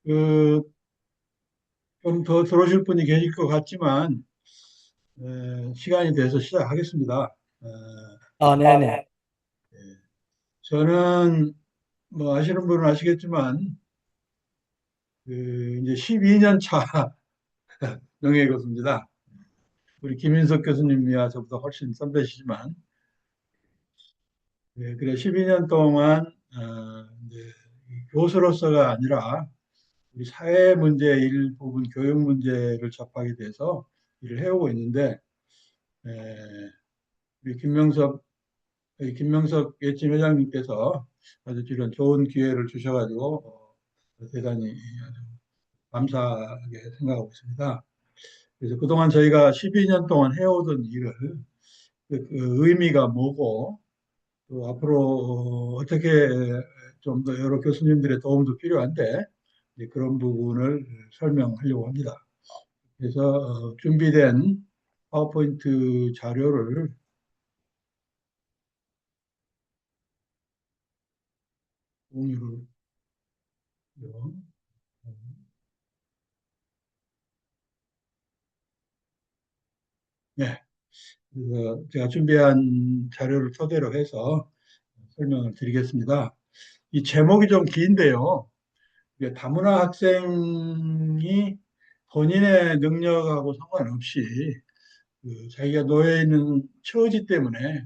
그, 좀 더 들어오실 분이 계실 것 같지만, 시간이 돼서 시작하겠습니다. 아, 네네. 예. 저는 뭐 아시는 분은 아시겠지만, 이제 12년 차 명예교수입니다. 우리 김인석 교수님이야 저보다 훨씬 선배시지만, 그래 12년 동안 이제 교수로서가 아니라 우리 사회 문제 일부분 교육 문제를 접하게 돼서 일을 해오고 있는데, 에, 우리 김명석 예진 회장님께서 아주 이런 좋은 기회를 주셔가지고 대단히 아주 감사하게 생각하고 있습니다. 그래서 그동안 저희가 12년 동안 해오던 일을 그 의미가 뭐고 또 앞으로 어떻게 좀 더 여러 교수님들의 도움도 필요한데 이제 그런 부분을 설명하려고 합니다. 그래서 준비된 파워포인트 자료를 공유를 요. 네, 그래서 제가 준비한 자료를 토대로 해서 설명을 드리겠습니다. 이 제목이 좀 긴데요. 이게 다문화 학생이 본인의 능력하고 상관없이 자기가 놓여 있는 처지 때문에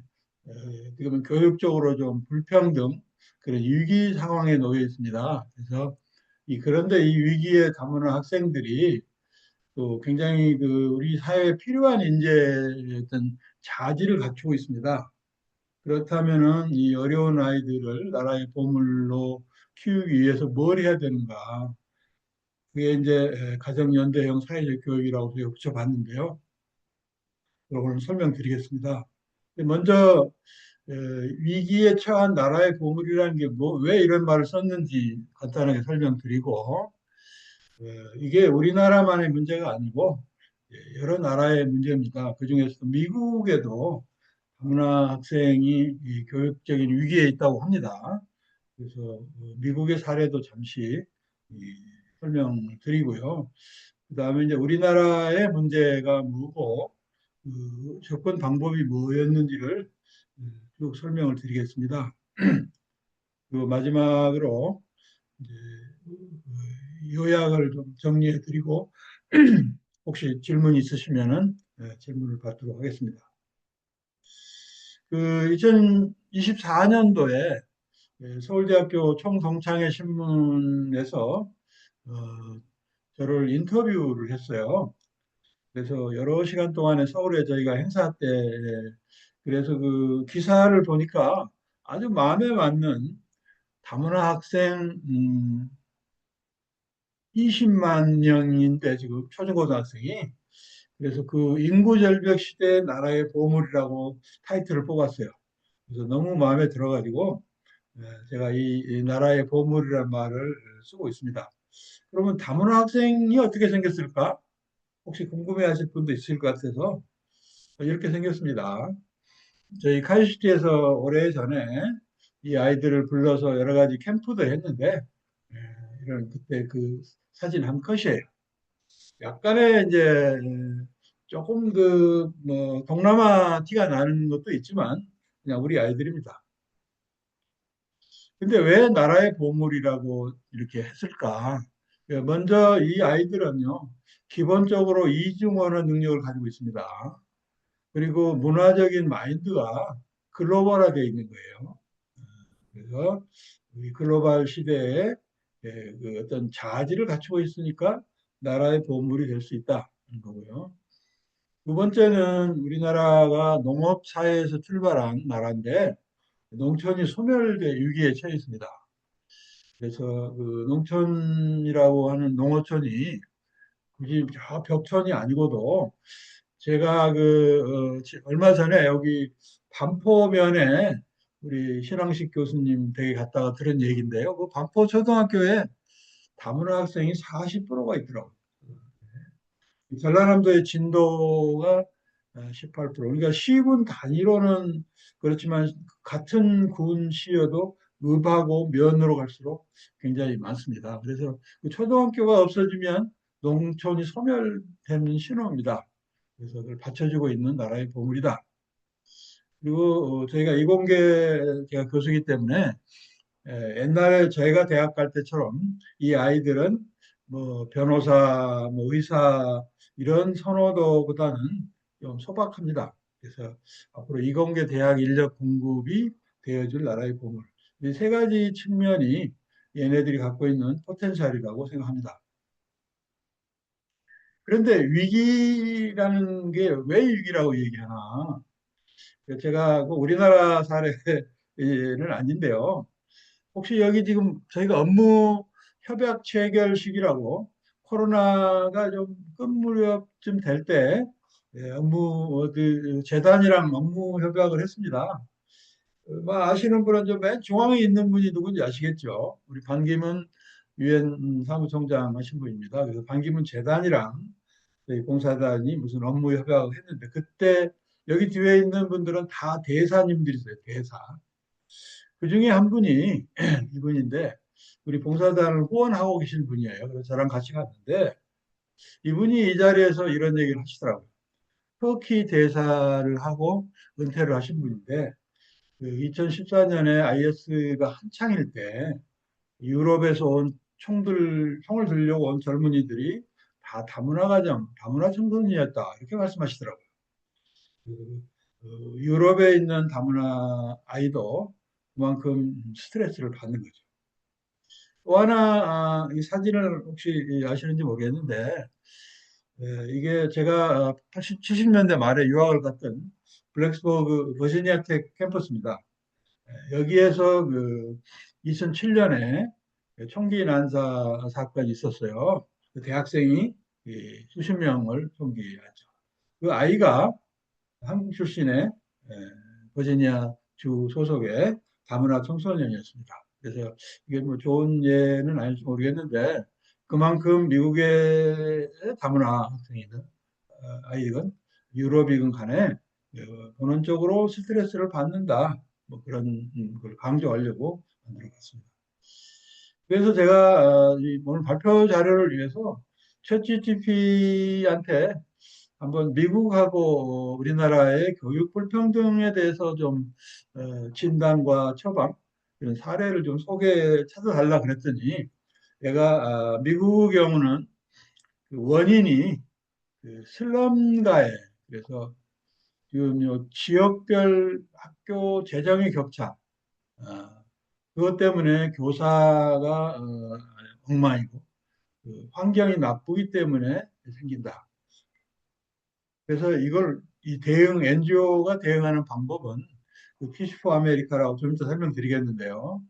지금 교육적으로 좀 불평등 그런 위기 상황에 놓여 있습니다. 그래서 그런데 이 위기에 다문화 학생들이 또 굉장히 우리 사회에 필요한 인재의 어떤 자질을 갖추고 있습니다. 그렇다면은 이 어려운 아이들을 나라의 보물로 키우기 위해서 뭘 해야 되는가? 그게 이제 가정연대형 사회적 교육이라고 제가 붙여봤는데요. 오늘 설명드리겠습니다. 먼저 위기에 처한 나라의 보물이라는 게 뭐, 왜 이런 말을 썼는지 간단하게 설명드리고 이게 우리나라만의 문제가 아니고 여러 나라의 문제입니다. 그중에서도 미국에도 다문화 학생이 이 교육적인 위기에 있다고 합니다. 그래서 미국의 사례도 잠시 설명을 드리고요. 그다음에 이제 우리나라의 문제가 뭐고 접근 방법이 뭐였는지를 쭉 설명을 드리겠습니다. 그리고 마지막으로 이제 요약을 좀 정리해 드리고 혹시 질문 있으시면은 질문을 받도록 하겠습니다. 2024년도에 서울대학교 총동창회 신문에서 어, 저를 인터뷰를 했어요. 그래서 여러 시간 동안에 서울에 저희가 행사 때 그래서 그 기사를 보니까 아주 마음에 맞는 다문화 학생 20만 명인데 지금 초중고등학생이 그래서 그 인구 절벽 시대 나라의 보물이라고 타이틀을 뽑았어요. 그래서 너무 마음에 들어가지고 제가 이 나라의 보물이라는 말을 쓰고 있습니다. 그러면 다문화 학생이 어떻게 생겼을까? 혹시 궁금해하실 분도 있을 것 같아서 이렇게 생겼습니다. 저희 카이스트에서 오래전에 이 아이들을 불러서 여러 가지 캠프도 했는데 이런 그때 그 사진 한 컷이에요. 약간의 이제 조금 뭐 동남아 티가 나는 것도 있지만 그냥 우리 아이들입니다. 근데 왜 나라의 보물이라고 이렇게 했을까? 먼저 이 아이들은요, 기본적으로 이중언어 능력을 가지고 있습니다. 그리고 문화적인 마인드가 글로벌화되어 있는 거예요. 그래서 이 글로벌 시대에 그 어떤 자질을 갖추고 있으니까 나라의 보물이 될 수 있다는 거고요. 두 번째는 우리나라가 농업 사회에서 출발한 나라인데 농촌이 소멸돼 위기에 처해 있습니다. 그래서 그 농촌이라고 하는 농어촌이 굳이 저 벽촌이 아니고도 제가 얼마 전에 여기 반포면에 우리 신앙식 교수님 댁에 갔다가 들은 얘기인데요. 그 반포 초등학교에 다문화 학생이 40%가 있더라고요. 전라남도의 진도가 18%. 그러니까 시군 단위로는 그렇지만 같은 군 시여도 읍하고 면으로 갈수록 굉장히 많습니다. 그래서 그 초등학교가 없어지면 농촌이 소멸되는 신호입니다. 그래서 그걸 받쳐주고 있는 나라의 보물이다. 그리고 저희가 이공계 제가 교수이기 때문에 옛날에 저희가 대학 갈 때처럼 이 아이들은 뭐 변호사, 뭐 의사 이런 선호도보다는 좀 소박합니다. 그래서 앞으로 이공계 대학 인력 공급이 되어줄 나라의 보물. 이 세 가지 측면이 얘네들이 갖고 있는 포텐셜이라고 생각합니다. 그런데 위기라는 게 왜 위기라고 얘기하나? 제가 그 우리나라 사례는 아닌데요. 혹시 여기 지금 저희가 업무 협약 체결 시기라고 코로나가 좀 끝무렵쯤 될 때 업무 그 재단이랑 업무 협약을 했습니다. 뭐 아시는 분은 좀 맨 중앙에 있는 분이 누군지 아시겠죠? 우리 반기문 유엔 사무총장 하신 분입니다. 그래서 반기문 재단이랑 저희 공사단이 무슨 업무 협약을 했는데 그때 여기 뒤에 있는 분들은 다 대사님들이세요. 대사. 그 중에 한 분이 이분인데 우리 봉사단을 후원하고 계신 분이에요. 그래서 저랑 같이 갔는데 이분이 이 자리에서 이런 얘기를 하시더라고요. 터키 대사를 하고 은퇴를 하신 분인데 그 2014년에 IS가 한창일 때 유럽에서 온 총을 들려고 온 젊은이들이 다 다문화 가정, 다문화 청소년이었다 이렇게 말씀하시더라고요. 그, 유럽에 있는 다문화 아이도 그만큼 스트레스를 받는 거죠. 또 하나 이 사진을 혹시 아시는지 모르겠는데 이게 제가 80, 70년대 말에 유학을 갔던 블랙스버그 버지니아 텍 캠퍼스입니다. 여기에서 그 2007년에 총기 난사 사건이 있었어요. 그 대학생이 수십 명을 총기했죠. 그 아이가 한국 출신의 버지니아 주 소속의 다문화 청소년이었습니다. 그래서 이게 뭐 좋은 예는 아닐지 모르겠는데 그만큼 미국의 다문화 학생이든 아이든 유럽이든 간에 본원적으로 스트레스를 받는다. 뭐 그런 걸 강조하려고 만들어봤습니다. 그래서 제가 오늘 발표 자료를 위해서 챗GPT한테 한번 미국하고 우리나라의 교육 불평등에 대해서 좀 진단과 처방 이런 사례를 좀 찾아달라 그랬더니 얘가 미국 경우는 그 원인이 그 슬럼가에 그래서 지금 요 지역별 학교 재정의 격차 그것 때문에 교사가 엉망이고 그 환경이 나쁘기 때문에 생긴다. 그래서 이걸 이 대응 NGO가 대응하는 방법은 그 피시 포 아메리카라고 좀 이따 설명드리겠는데요.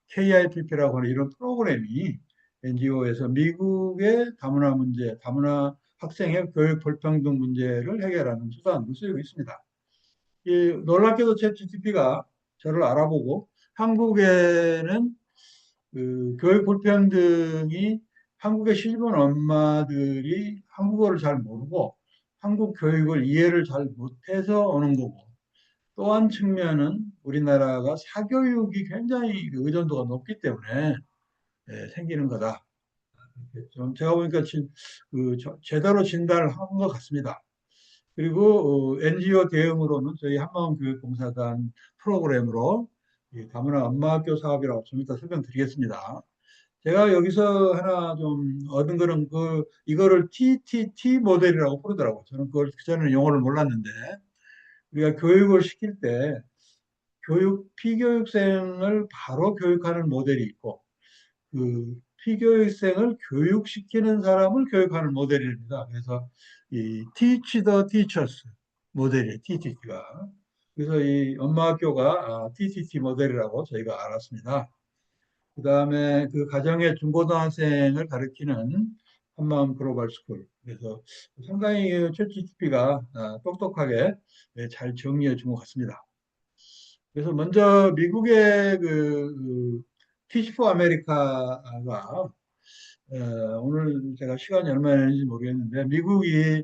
KIPP라고 하는 이런 프로그램이 NGO에서 미국의 다문화 문제, 다문화 학생의 교육 불평등 문제를 해결하는 수단으로 쓰이고 있습니다. 이 놀랍게도 챗GPT가 저를 알아보고 한국에는 그 교육 불평등이 한국에 시집 온 엄마들이 한국어를 잘 모르고 한국 교육을 이해를 잘 못해서 오는 거고 또 한 측면은 우리나라가 사교육이 굉장히 그 의존도가 높기 때문에 생기는 거다. 좀 제가 보니까 제대로 진단을 한 것 같습니다. 그리고 NGO 대응으로는 저희 한마음교육봉사단 프로그램으로 이 다문화 엄마학교 사업이라고 좀 이따 설명드리겠습니다. 제가 여기서 하나 좀 얻은 거는 이거를 TTT 모델이라고 부르더라고요. 저는 그걸 그전에는 용어를 몰랐는데 우리가 교육을 시킬 때 피교육생을 바로 교육하는 모델이 있고 그 피교육생을 교육시키는 사람을 교육하는 모델입니다. 그래서 이 Teach the Teachers 모델이에요. TTT가. 그래서 이 엄마 학교가 TTT 모델이라고 저희가 알았습니다. 그 다음에 그 가정의 중고등학생을 가르치는 한마음 글로벌 스쿨. 그래서 상당히 챗GPT가 똑똑하게 잘 정리해 준 것 같습니다. 그래서 먼저 미국의 티시포 아메리카가 오늘 제가 시간이 얼마나 되는지 모르겠는데 미국이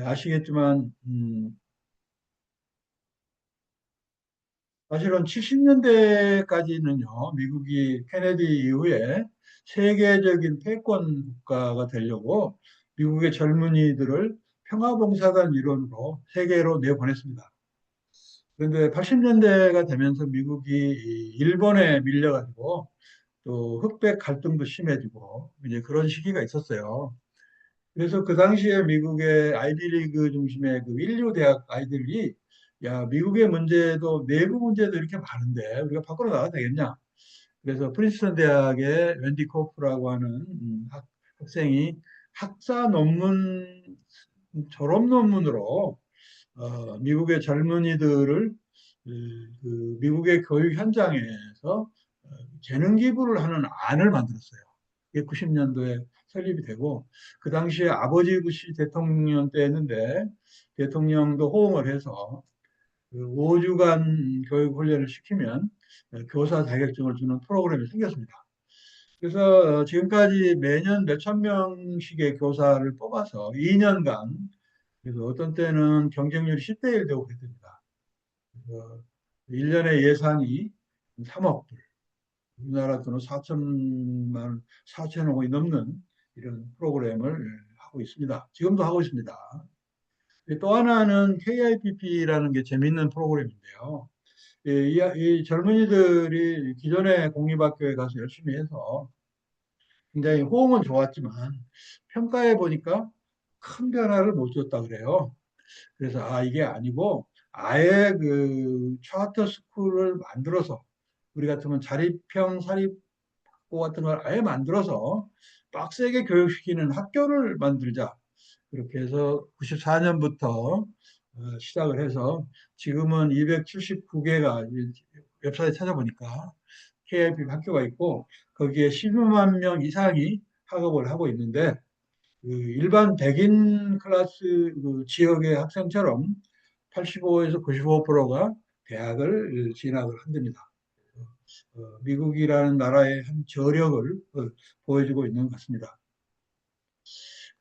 아시겠지만 사실은 70년대까지는요, 미국이 케네디 이후에 세계적인 패권 국가가 되려고 미국의 젊은이들을 평화봉사단 일원으로 세계로 내보냈습니다. 그런데 80년대가 되면서 미국이 이 일본에 밀려가지고 또 흑백 갈등도 심해지고 이제 그런 시기가 있었어요. 그래서 그 당시에 미국의 아이비리그 중심의 그 인류 대학 아이들이 야, 미국의 문제도 내부 문제도 이렇게 많은데 우리가 밖으로 나가도 되겠냐? 그래서 프린스턴 대학의 웬디 코프라고 하는 학생이 학사 논문 졸업 논문으로 미국의 젊은이들을 그 미국의 교육 현장에서 재능 기부를 하는 안을 만들었어요. 이게 90년도에 설립이 되고 그 당시에 아버지 부시 대통령 때였는데 대통령도 호응을 해서 그 5주간 교육 훈련을 시키면 교사 자격증을 주는 프로그램이 생겼습니다. 그래서 지금까지 매년 몇천 명씩의 교사를 뽑아서 2년간 그래서 어떤 때는 경쟁률이 10대 1 되고 그랬답니다. 그래서 1년의 예산이 3억 불, 우리나라 돈은 4천만, 4천억 원이 넘는 이런 프로그램을 하고 있습니다. 지금도 하고 있습니다. 또 하나는 KIPP라는 게 재밌는 프로그램인데요. 이 젊은이들이 기존의 공립학교에 가서 열심히 해서 굉장히 호응은 좋았지만 평가해 보니까 큰 변화를 못 줬다 그래요. 그래서 아 이게 아니고 아예 그 차터 스쿨을 만들어서 우리 같으면 자립형 사립고 같은 걸 아예 만들어서 빡세게 교육시키는 학교를 만들자. 그렇게 해서 94년부터 시작을 해서 지금은 279개가 웹사이트 찾아보니까 KIP 학교가 있고 거기에 12만 명 이상이 학업을 하고 있는데 그 일반 백인 클래스 그 지역의 학생처럼 85에서 95%가 대학을 진학을 한답니다. 미국이라는 나라의 한 저력을 보여주고 있는 것 같습니다.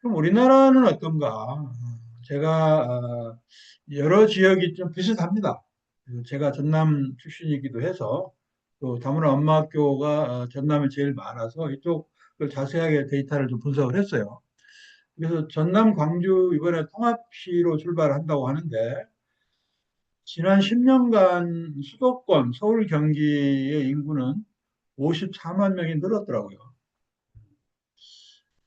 그럼 우리나라는 어떤가? 제가 여러 지역이 좀 비슷합니다. 제가 전남 출신이기도 해서 또 다문화 엄마학교가 전남에 제일 많아서 이쪽을 자세하게 데이터를 좀 분석을 했어요. 그래서 전남, 광주 이번에 통합시로 출발한다고 하는데 지난 10년간 수도권, 서울, 경기의 인구는 54만 명이 늘었더라고요.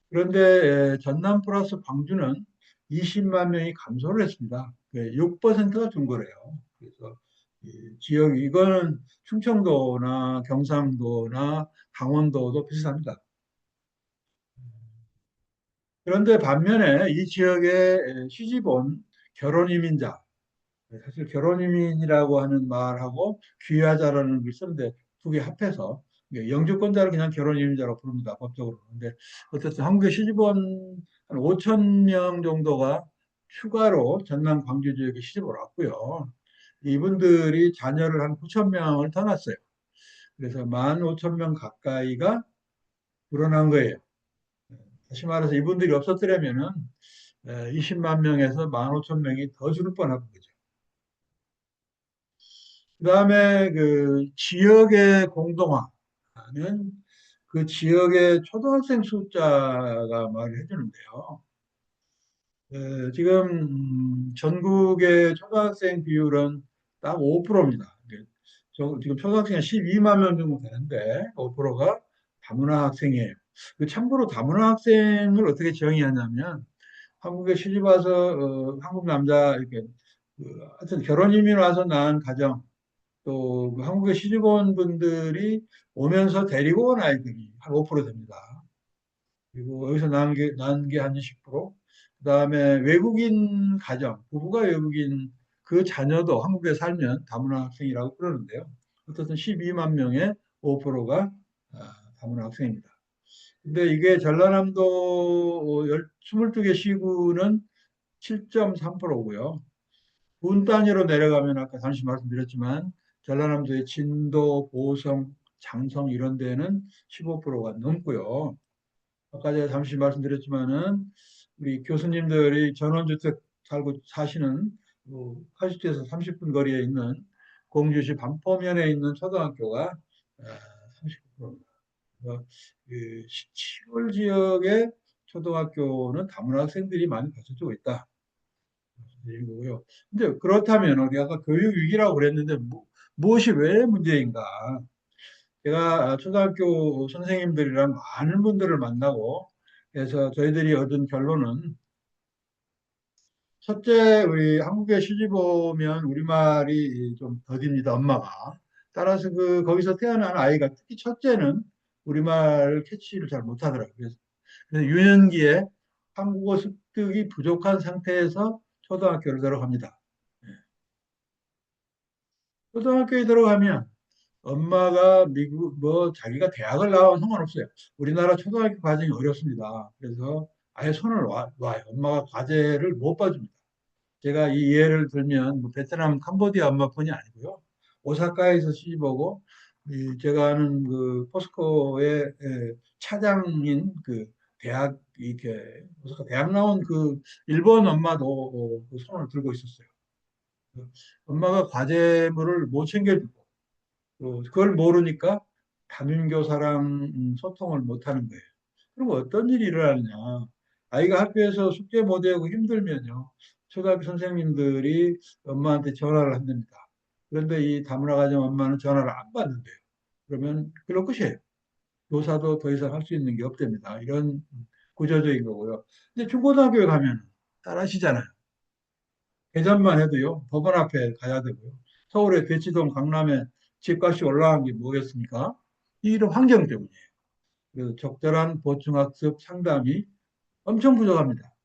그런데 전남 플러스 광주는 20만 명이 감소를 했습니다. 6%가 준 거래요. 그래서 지역 이거는 충청도나 경상도나 강원도도 비슷합니다. 그런데 반면에 이 지역에 시집 온 결혼 이민자, 사실 결혼 이민이라고 하는 말하고 귀화자라는 걸 쓰는데 두 개 합해서 영주권자를 그냥 결혼 이민자라고 부릅니다. 법적으로. 근데 어쨌든 한국에 시집 온 한 5천 명 정도가 추가로 전남 광주 지역에 시집을 왔고요. 이분들이 자녀를 한 9천 명을 더 낳았어요. 그래서 15,000명 가까이가 불어난 거예요. 다시 말해서 이분들이 없었더라면은 20만 명에서 15,000명이 더 줄을 뻔한 거죠. 그다음에 그 지역의 공동화는 그 지역의 초등학생 숫자가 말을 해주는데요. 지금 전국의 초등학생 비율은 딱 5%입니다. 지금 초등학생이 12만 명 정도 되는데 5%가 다문화 학생이에요. 참고로 다문화 학생을 어떻게 정의하냐면 한국에 시집 와서 한국 남자 이렇게 하여튼 결혼 이민 와서 낳은 가정 또그 한국에 시집 온 분들이 오면서 데리고 온 아이들이 한 5% 됩니다. 그리고 여기서 낳은 게 한 20%. 그다음에 외국인 가정, 부부가 외국인 그 자녀도 한국에 살면 다문화 학생이라고 그러는데요. 어쨌든 12만 명의 5%가 다문화 학생입니다. 근데 이게 전라남도 22개 시군은 7.3%고요. 군 단위로 내려가면 아까 잠시 말씀드렸지만 전라남도의 진도, 보성, 장성 이런 데는 15%가 넘고요. 아까 제가 잠시 말씀드렸지만은 우리 교수님들이 전원주택 살고 사시는 80에서 30분 거리에 있는 공주시 반포면에 있는 초등학교가 39%입니다. 그 시골 지역의 초등학교는 다문화 학생들이 많이 갖춰지고 있다. 이 거고요. 근데 그렇다면 우리 아까 교육 위기라고 그랬는데 무엇이 왜 문제인가? 제가 초등학교 선생님들이랑 많은 분들을 만나고 그래서 저희들이 얻은 결론은 첫째, 우리 한국에 시집 오면 우리말이 좀 더딥니다, 엄마가. 따라서 거기서 태어난 아이가 특히 첫째는 우리말 캐치를 잘 못하더라고요. 그래서 유년기에 한국어 습득이 부족한 상태에서 초등학교를 들어갑니다. 예. 초등학교에 들어가면 엄마가 미국 뭐 자기가 대학을 나와도 상관없어요. 우리나라 초등학교 과정이 어렵습니다. 그래서 아예 손을 놔요. 엄마가 과제를 못 봐줍니다. 제가 이 예를 들면 뭐 베트남, 캄보디아 엄마뿐이 아니고요. 오사카에서 시집오고 제가 아는 그 포스코의 차장인 그 대학 이렇게 오사카 대학 나온 그 일본 엄마도 그 손을 들고 있었어요. 그 엄마가 과제물을 못 챙겨주고 그걸 모르니까 담임교사랑 소통을 못하는 거예요. 그럼 어떤 일이 일어나느냐. 아이가 학교에서 숙제 못하고 힘들면요. 초등학교 선생님들이 엄마한테 전화를 한답니다. 그런데 이 다문화 가정 엄마는 전화를 안 받는데요. 그러면 그럴 것이에요. 교사도 더 이상 할 수 있는 게 없답니다. 이런 구조적인 거고요. 근데 중고등학교에 가면 잘아시잖아요. 계산만 해도요. 법원 앞에 가야 되고요. 서울의 대치동, 강남에 집값이 올라간 게 뭐겠습니까? 이런 환경 때문이에요. 그래서 적절한 보충학습 상담이 엄청 부족합니다.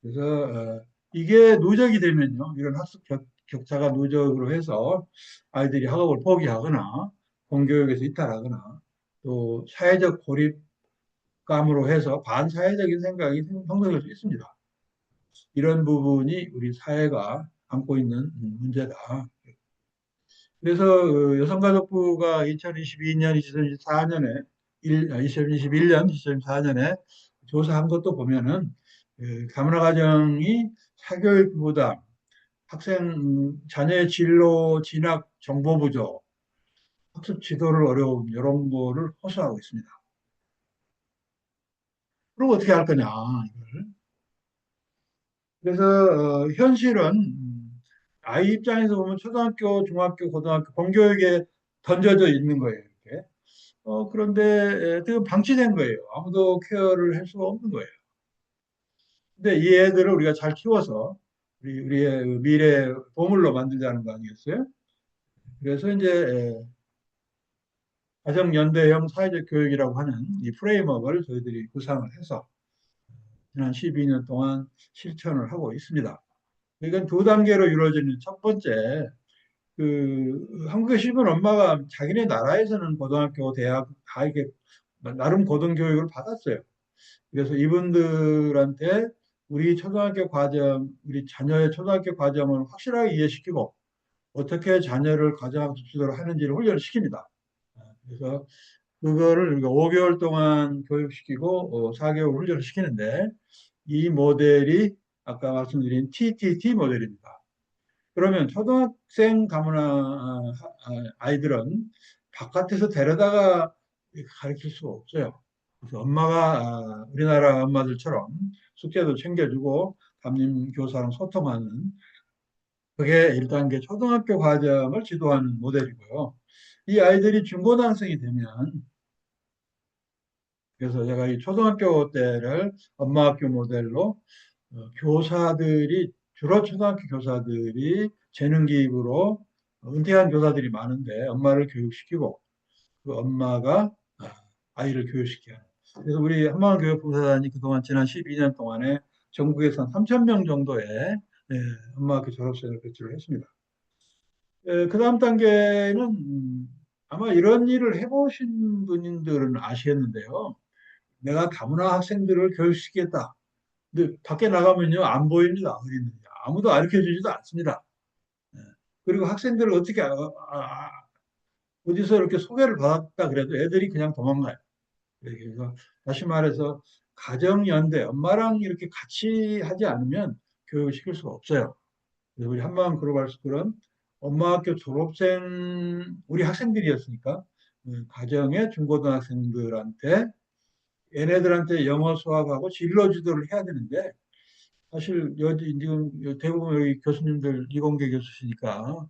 그래서 이게 누적이 되면요, 이런 학습 격차가 누적으로 해서 아이들이 학업을 포기하거나 공교육에서 이탈하거나 또 사회적 고립감으로 해서 반사회적인 생각이 형성될 수 있습니다. 이런 부분이 우리 사회가 안고 있는 문제다. 그래서 여성가족부가 2022년, 2024년에 2021년, 2024년에 조사한 것도 보면은 다문화 가정이 사교육 부담, 학생 자녀의 진로 진학 정보 부족, 학습 지도를 어려움 이런 거를 호소하고 있습니다. 그럼 어떻게 할 거냐? 이걸. 그래서 현실은 아이 입장에서 보면 초등학교, 중학교, 고등학교 공교육에 던져져 있는 거예요. 이렇게. 그런데 지금 방치된 거예요. 아무도 케어를 할 수가 없는 거예요. 근데 이 애들을 우리가 잘 키워서 우리의 미래 보물로 만들자는 거 아니겠어요? 그래서 이제 가정연대형 사회적 교육이라고 하는 이 프레임워크를 저희들이 구상을 해서 지난 12년 동안 실천을 하고 있습니다. 이건 두 단계로 이루어지는 첫 번째, 한국에 시집온 엄마가 자기네 나라에서는 고등학교, 대학 다 이렇게 나름 고등교육을 받았어요. 그래서 이분들한테 우리 초등학교 과정, 우리 자녀의 초등학교 과정을 확실하게 이해시키고 어떻게 자녀를 가정학습 지도를 하는지를 훈련을 시킵니다. 그래서 그거를 우리가 5개월 동안 교육시키고 4개월 훈련을 시키는데 이 모델이 아까 말씀드린 TTT 모델입니다. 그러면 초등학생 다문화 아이들은 바깥에서 데려다가 가르칠 수가 없어요. 그래서 엄마가 우리나라 엄마들처럼 숙제도 챙겨주고 담임 교사랑 소통하는 그게 1단계 초등학교 과정을 지도하는 모델이고요. 이 아이들이 중고등학생이 되면 그래서 제가 이 초등학교 때를 엄마 학교 모델로 교사들이 주로 초등학교 교사들이 재능 기입으로 은퇴한 교사들이 많은데 엄마를 교육시키고 그 엄마가 아이를 교육시켜요. 그래서 우리 한방교육부사단이 그동안 지난 12년 동안에 전국에서 한 3천 명 정도의 엄마학교 졸업생을 배출을 했습니다. 그 다음 단계는 아마 이런 일을 해보신 분들은 아시겠는데요. 내가 다문화 학생들을 교육시키겠다. 근데 밖에 나가면요, 안 보입니다. 어린이들이. 아무도 가르쳐 주지도 않습니다. 예. 그리고 학생들을 어떻게, 어디서 이렇게 소개를 받았다 그래도 애들이 그냥 도망가요. 그래서 다시 말해서 가정연대, 엄마랑 이렇게 같이 하지 않으면 교육을 시킬 수가 없어요. 그래서 우리 한방 글로벌 스쿨은 엄마 학교 졸업생 우리 학생들이었으니까 가정의 중고등학생들한테 얘네들한테 영어 수학하고 진로 지도를 해야 되는데 사실 여기 지금 대부분 여기 교수님들 이공계 교수시니까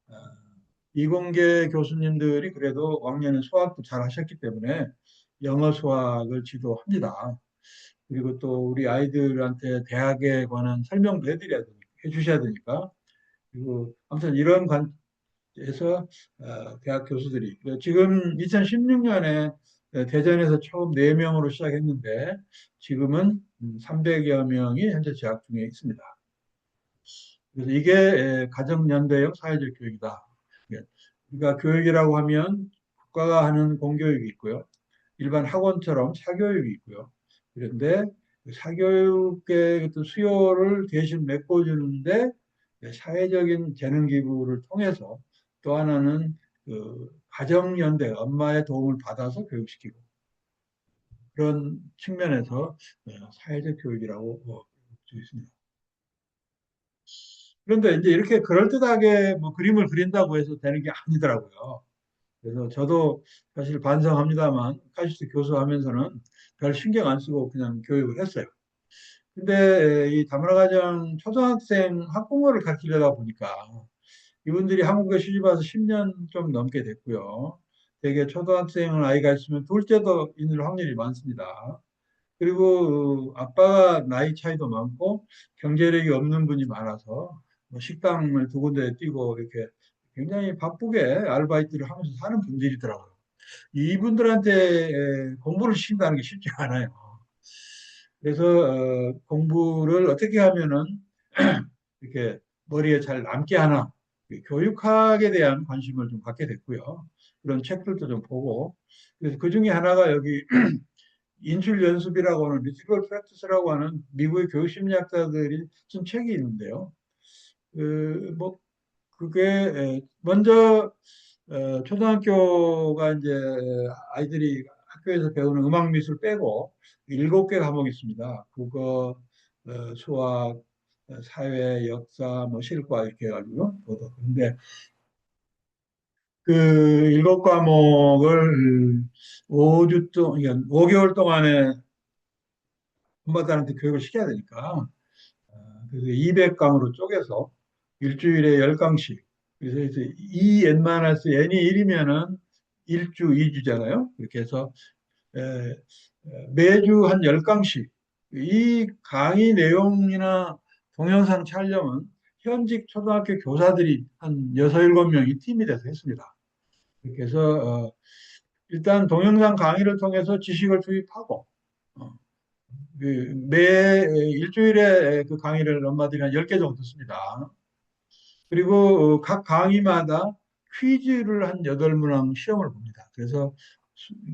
아, 이공계 교수님들이 그래도 왕년에 수학도 잘 하셨기 때문에 영어 수학을 지도합니다. 그리고 또 우리 아이들한테 대학에 관한 설명도 해주셔야 되니까. 그리고 아무튼 이런 관에서 대학 교수들이 지금 2016년에 대전에서 처음 4명으로 시작했는데 지금은 300여 명이 현재 재학 중에 있습니다. 그래서 이게 가정연대형 사회적 교육이다. 예. 그러니까 교육이라고 하면 국가가 하는 공교육이 있고요. 일반 학원처럼 사교육이 있고요. 그런데 그 사교육의 어떤 수요를 대신 메꿔주는데 사회적인 재능 기부를 통해서 또 하나는 그 가정연대, 엄마의 도움을 받아서 교육시키고 그런 측면에서 사회적 교육이라고 볼수 있습니다. 그런데 이제 이렇게 그럴듯하게 뭐 그림을 그린다고 해서 되는 게 아니더라고요. 그래서 저도 사실 반성합니다만 카시스 교수하면서는 별 신경 안 쓰고 그냥 교육을 했어요. 근데 이 다문화가정 초등학생 학부모를 가르치려다 보니까 이분들이 한국에 시집 와서 10년 좀 넘게 됐고요. 대개 초등학생을 아이가 있으면 둘째도 있는 확률이 많습니다. 그리고 아빠가 나이 차이도 많고 경제력이 없는 분이 많아서 뭐 식당을 2군데 뛰고 이렇게 굉장히 바쁘게 아르바이트를 하면서 사는 분들이더라고요. 이분들한테 공부를 시킨다는 게 쉽지 않아요. 그래서 공부를 어떻게 하면은 이렇게 머리에 잘 남게 하나 교육학에 대한 관심을 좀 갖게 됐고요. 그런 책들도 좀 보고 그래서 그 중에 하나가 여기 인출 연습이라고 하는 리지컬 프랙티스라고 하는 미국의 교육 심리학자들이 쓴 책이 있는데요. 뭐 그게 먼저 초등학교가 이제 아이들이 학교에서 배우는 음악 미술 빼고 7개 과목이 있습니다. 국어, 수학, 사회, 역사, 뭐 실과 이렇게 해가지고 도덕. 근데 그 7과목을 5주 동안, 5개월 동안에 엄마들한테 교육을 시켜야 되니까 그래서 200강으로 쪼개서 일주일에 10강씩. 그래서 이제 2n-n이 1이면은 1주, 2주잖아요. 그렇게 해서 에, 매주 한 10강씩. 이 강의 내용이나 동영상 촬영은 현직 초등학교 교사들이 한 6, 7명이 팀이 돼서 했습니다. 그렇게 해서 일단 동영상 강의를 통해서 지식을 투입하고 어, 매 일주일에 그 강의를 엄마들이 한 10개 정도 듣습니다. 그리고 각 강의마다 퀴즈를 한 8문항 시험을 봅니다. 그래서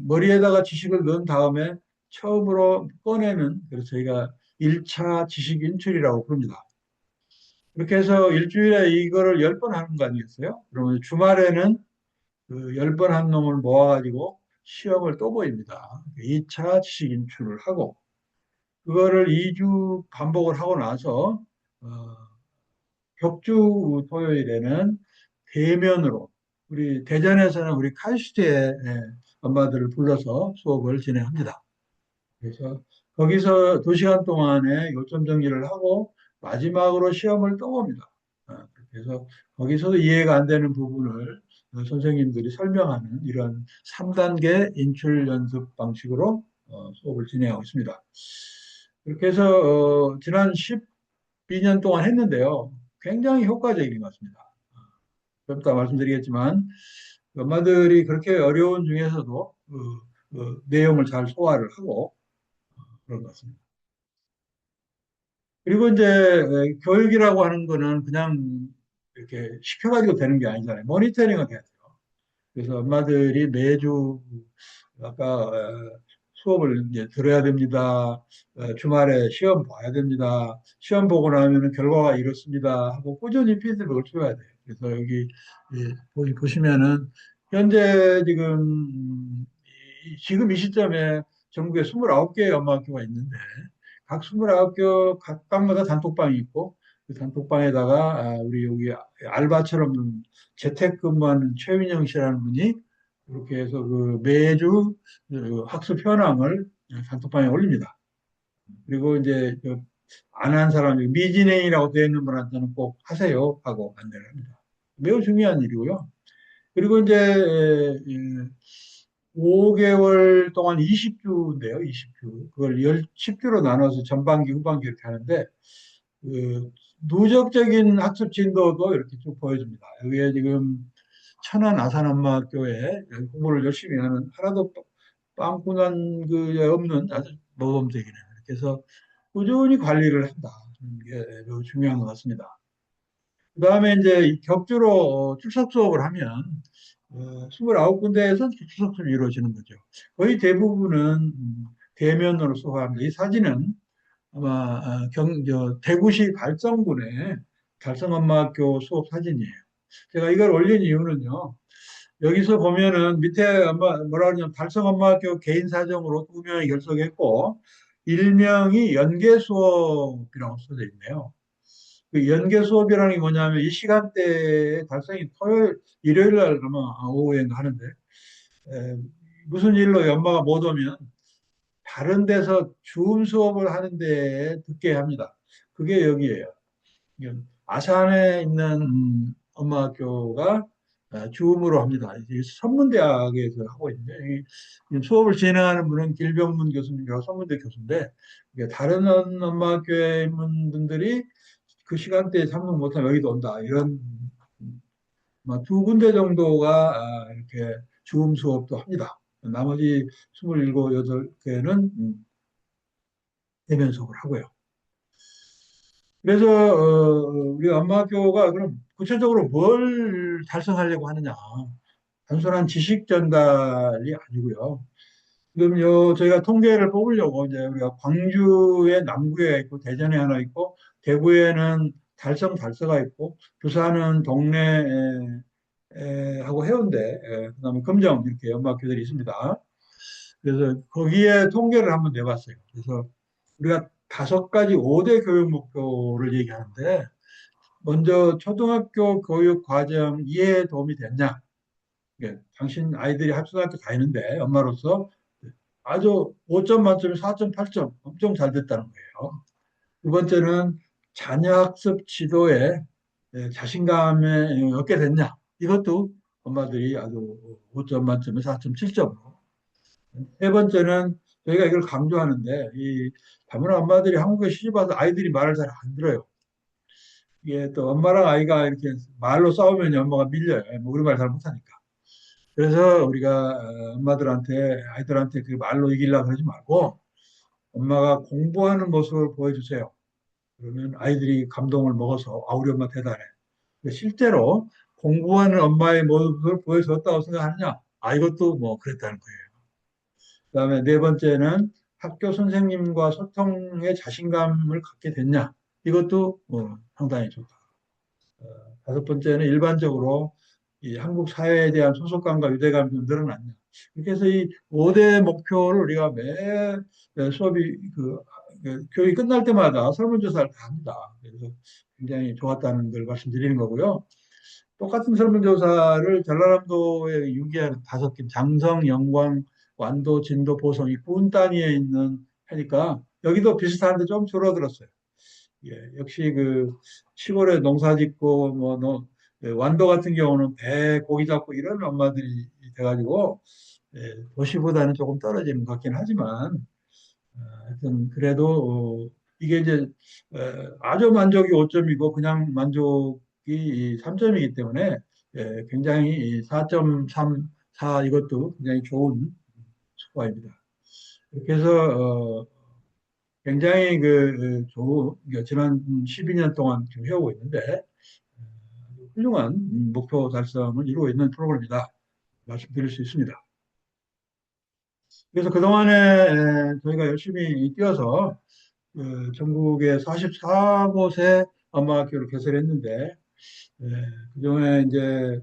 머리에다가 지식을 넣은 다음에 처음으로 꺼내는, 그래서 저희가 1차 지식 인출이라고 부릅니다. 그렇게 해서 일주일에 이거를 10번 하는 거 아니겠어요? 그러면 주말에는 그 10번 한 놈을 모아가지고 시험을 또 보입니다. 2차 지식 인출을 하고, 그거를 2주 반복을 하고 나서, 어, 격주 토요일에는 대면으로 우리 대전에서는 우리 카이스트의 엄마들을 불러서 수업을 진행합니다. 그래서 거기서 2시간 동안에 요점 정리를 하고 마지막으로 시험을 또 봅니다. 그래서 거기서도 이해가 안 되는 부분을 선생님들이 설명하는 이런 3단계 인출 연습 방식으로 수업을 진행하고 있습니다. 그렇게 해서 지난 12년 동안 했는데요. 굉장히 효과적인 것 같습니다. 좀 이따 말씀드리겠지만 엄마들이 그렇게 어려운 중에서도 내용을 잘 소화를 하고 그런 것 같습니다. 그리고 이제 교육이라고 하는 거는 그냥 이렇게 시켜가지고 되는 게 아니잖아요. 모니터링을 해야 돼요. 그래서 엄마들이 매주 아까 수업을 이제 들어야 됩니다. 주말에 시험 봐야 됩니다. 시험 보고 나면 결과가 이렇습니다. 하고 꾸준히 피드백을 줘야 돼요. 그래서 여기 보시면은 현재 지금 이 시점에 전국에 29개의 엄마학교가 있는데 각 29교 각각마다 단톡방이 있고 그 단톡방에다가 우리 여기 알바처럼 재택근무하는 최민영 씨라는 분이 그렇게 해서 그 매주 그 학습 현황을 단톡방에 올립니다. 그리고 이제 안 한 사람, 미진행이라고 되어 있는 분한테는 꼭 하세요 하고 안내를 합니다. 매우 중요한 일이고요. 그리고 이제 5개월 동안 20주인데요, 20주. 그걸 10주로 나눠서 전반기, 후반기 이렇게 하는데, 그 누적적인 학습 진도도 이렇게 쭉 보여줍니다. 여기에 지금 천안 아산엄마학교에 공부를 열심히 하는 하나도 빵꾸난 그 없는 아주 모범생이네요. 그래서 꾸준히 관리를 한다. 게 매우 중요한 것 같습니다. 그 다음에 이제 이 격주로 출석 수업을 하면 29군데에서 출석 수업이 이루어지는 거죠. 거의 대부분은 대면으로 수업합니다. 이 사진은 아마 대구시 달성군의 달성엄마학교 수업 사진이에요. 제가 이걸 올린 이유는요. 여기서 보면은 밑에 뭐라 그러냐면 달성엄마학교 개인 사정으로 2명이 결석했고 일명이 연계 수업이라고 써져 있네요. 그 연계 수업이라는 게 뭐냐면 이 시간대에 달성이 토요일, 일요일 날 아마 오후에 하는데 에, 무슨 일로 엄마가 못 오면 다른 데서 줌 수업을 하는데 듣게 합니다. 그게 여기에요. 아산에 있는 엄마학교가 줌으로 합니다. 이제 선문대학에서 하고 있는데 이 수업을 진행하는 분은 길병문 교수님이라고 선문대 교수인데 이게 다른 엄마학교에 있는 분들이 그 시간대에 참석 못하면 여기도 온다. 이런 두 군데 정도가 이렇게 줌 수업도 합니다. 나머지 27, 8개는 대면 수업을 하고요. 그래서 우리 엄마학교가 그럼 구체적으로 뭘 달성하려고 하느냐? 단순한 지식 전달이 아니고요. 지금 저희가 통계를 뽑으려고 이제 우리가 광주에 남구에 있고 대전에 하나 있고 대구에는 달서가 있고 부산은 동래 하고 해운대 그다음에 금정 이렇게 연마교들이 있습니다. 그래서 거기에 통계를 한번 내봤어요. 그래서 우리가 5가지 5대 교육 목표를 얘기하는데 먼저 초등학교 교육 과정 이해에 도움이 됐냐? 예, 당신 아이들이 초등학교 다니는데 엄마로서 아주 5점 만점에 4.8점 엄청 잘 됐다는 거예요. 두 번째는 자녀 학습 지도에 자신감에 얻게 됐냐? 이것도 엄마들이 아주 5점 만점에 4.7점으로. 세 번째는 저희가 이걸 강조하는데 이 다문화 엄마들이 한국에 시집 와서 아이들이 말을 잘 안 들어요. 이게 또 엄마랑 아이가 이렇게 말로 싸우면 엄마가 밀려요. 뭐 우리말 잘 못하니까. 그래서 우리가 엄마들한테 아이들한테 그 말로 이기려고 그러지 말고 엄마가 공부하는 모습을 보여주세요. 그러면 아이들이 감동을 먹어서 아 우리 엄마 대단해. 실제로 공부하는 엄마의 모습을 보여줬다고 생각하느냐? 아 이것도 뭐 그랬다는 거예요. 그다음에 네 번째는 학교 선생님과 소통에 자신감을 갖게 됐냐? 이것도 상당히 좋다. 다섯 번째는 일반적으로 이 한국 사회에 대한 소속감과 유대감이 좀 늘어났냐. 이렇게 해서 이 5대 목표를 우리가 매 수업이 교육이 끝날 때마다 설문조사를 다 합니다. 그래서 굉장히 좋았다는 걸 말씀드리는 거고요. 똑같은 설문조사를 전라남도에 유기한 5개 장성, 영광, 완도, 진도, 보성 이 군 단위에 있는 하니까 여기도 비슷한데 좀 줄어들었어요. 예, 역시 그 시골에 농사 짓고 완도 같은 경우는 배 고기 잡고 이런 엄마들이 돼가지고 도시보다는 조금 떨어지는 것 같긴 하지만 하여튼 그래도 이게 이제 아주 만족이 5점이고 그냥 만족이 3점이기 때문에 굉장히 4.3, 4 이것도 굉장히 좋은 스코어입니다. 이렇게 해서 굉장히 좋은 그러니까 지난 12년 동안 지금 해오고 있는데 훌륭한 목표 달성을 이루고 있는 프로그램이다 말씀드릴 수 있습니다. 그래서 그동안에 저희가 열심히 뛰어서 전국에 44곳에 엄마학교를 개설했는데 그동안에 이제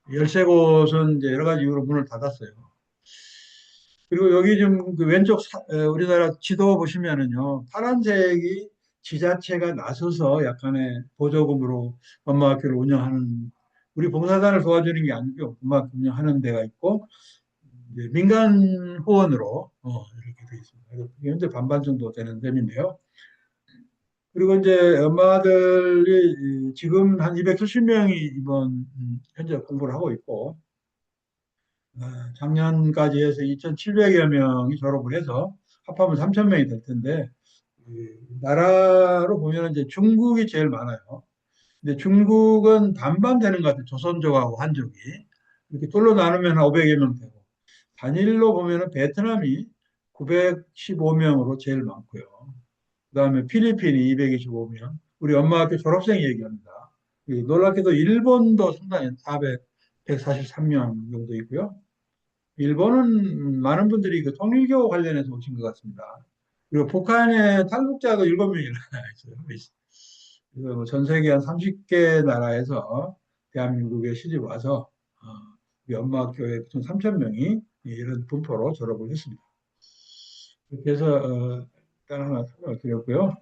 13곳은 이제 여러 가지 이유로 문을 닫았어요. 그리고 여기 좀 그 왼쪽 우리나라 지도 보시면은요 파란색이 지자체가 나서서 약간의 보조금으로 엄마학교를 운영하는, 우리 봉사단을 도와주는 게 아니고 엄마학교 운영하는 데가 있고, 이제 민간 후원으로 이렇게 되어 있습니다. 그래서 그게 현재 반반 정도 되는 셈인데요. 그리고 이제 엄마들이 지금 한 270명이 이번 현재 공부를 하고 있고, 작년까지 해서 2,700여 명이 졸업을 해서 합하면 3,000명이 될 텐데, 나라로 보면 이제 중국이 제일 많아요. 근데 중국은 반반 되는 것 같아요. 조선족하고 한족이. 이렇게 둘로 나누면 한 500여 명 되고. 단일로 보면은 베트남이 915명으로 제일 많고요. 그다음에 필리핀이 225명. 우리 엄마학교 졸업생 얘기합니다. 놀랍게도 일본도 상당히 143명 정도 있고요. 일본은 많은 분들이 그 통일교 관련해서 오신 것 같습니다. 그리고 북한에 탈북자도 7명이나 있어요. 그래서 뭐전 세계 한 30개 나라에서 대한민국에 시집 와서 우리 엄마학교에 3,000명이 이런 분포로 졸업을 했습니다. 그렇게 해서 일단 하나 설명을 드렸고요.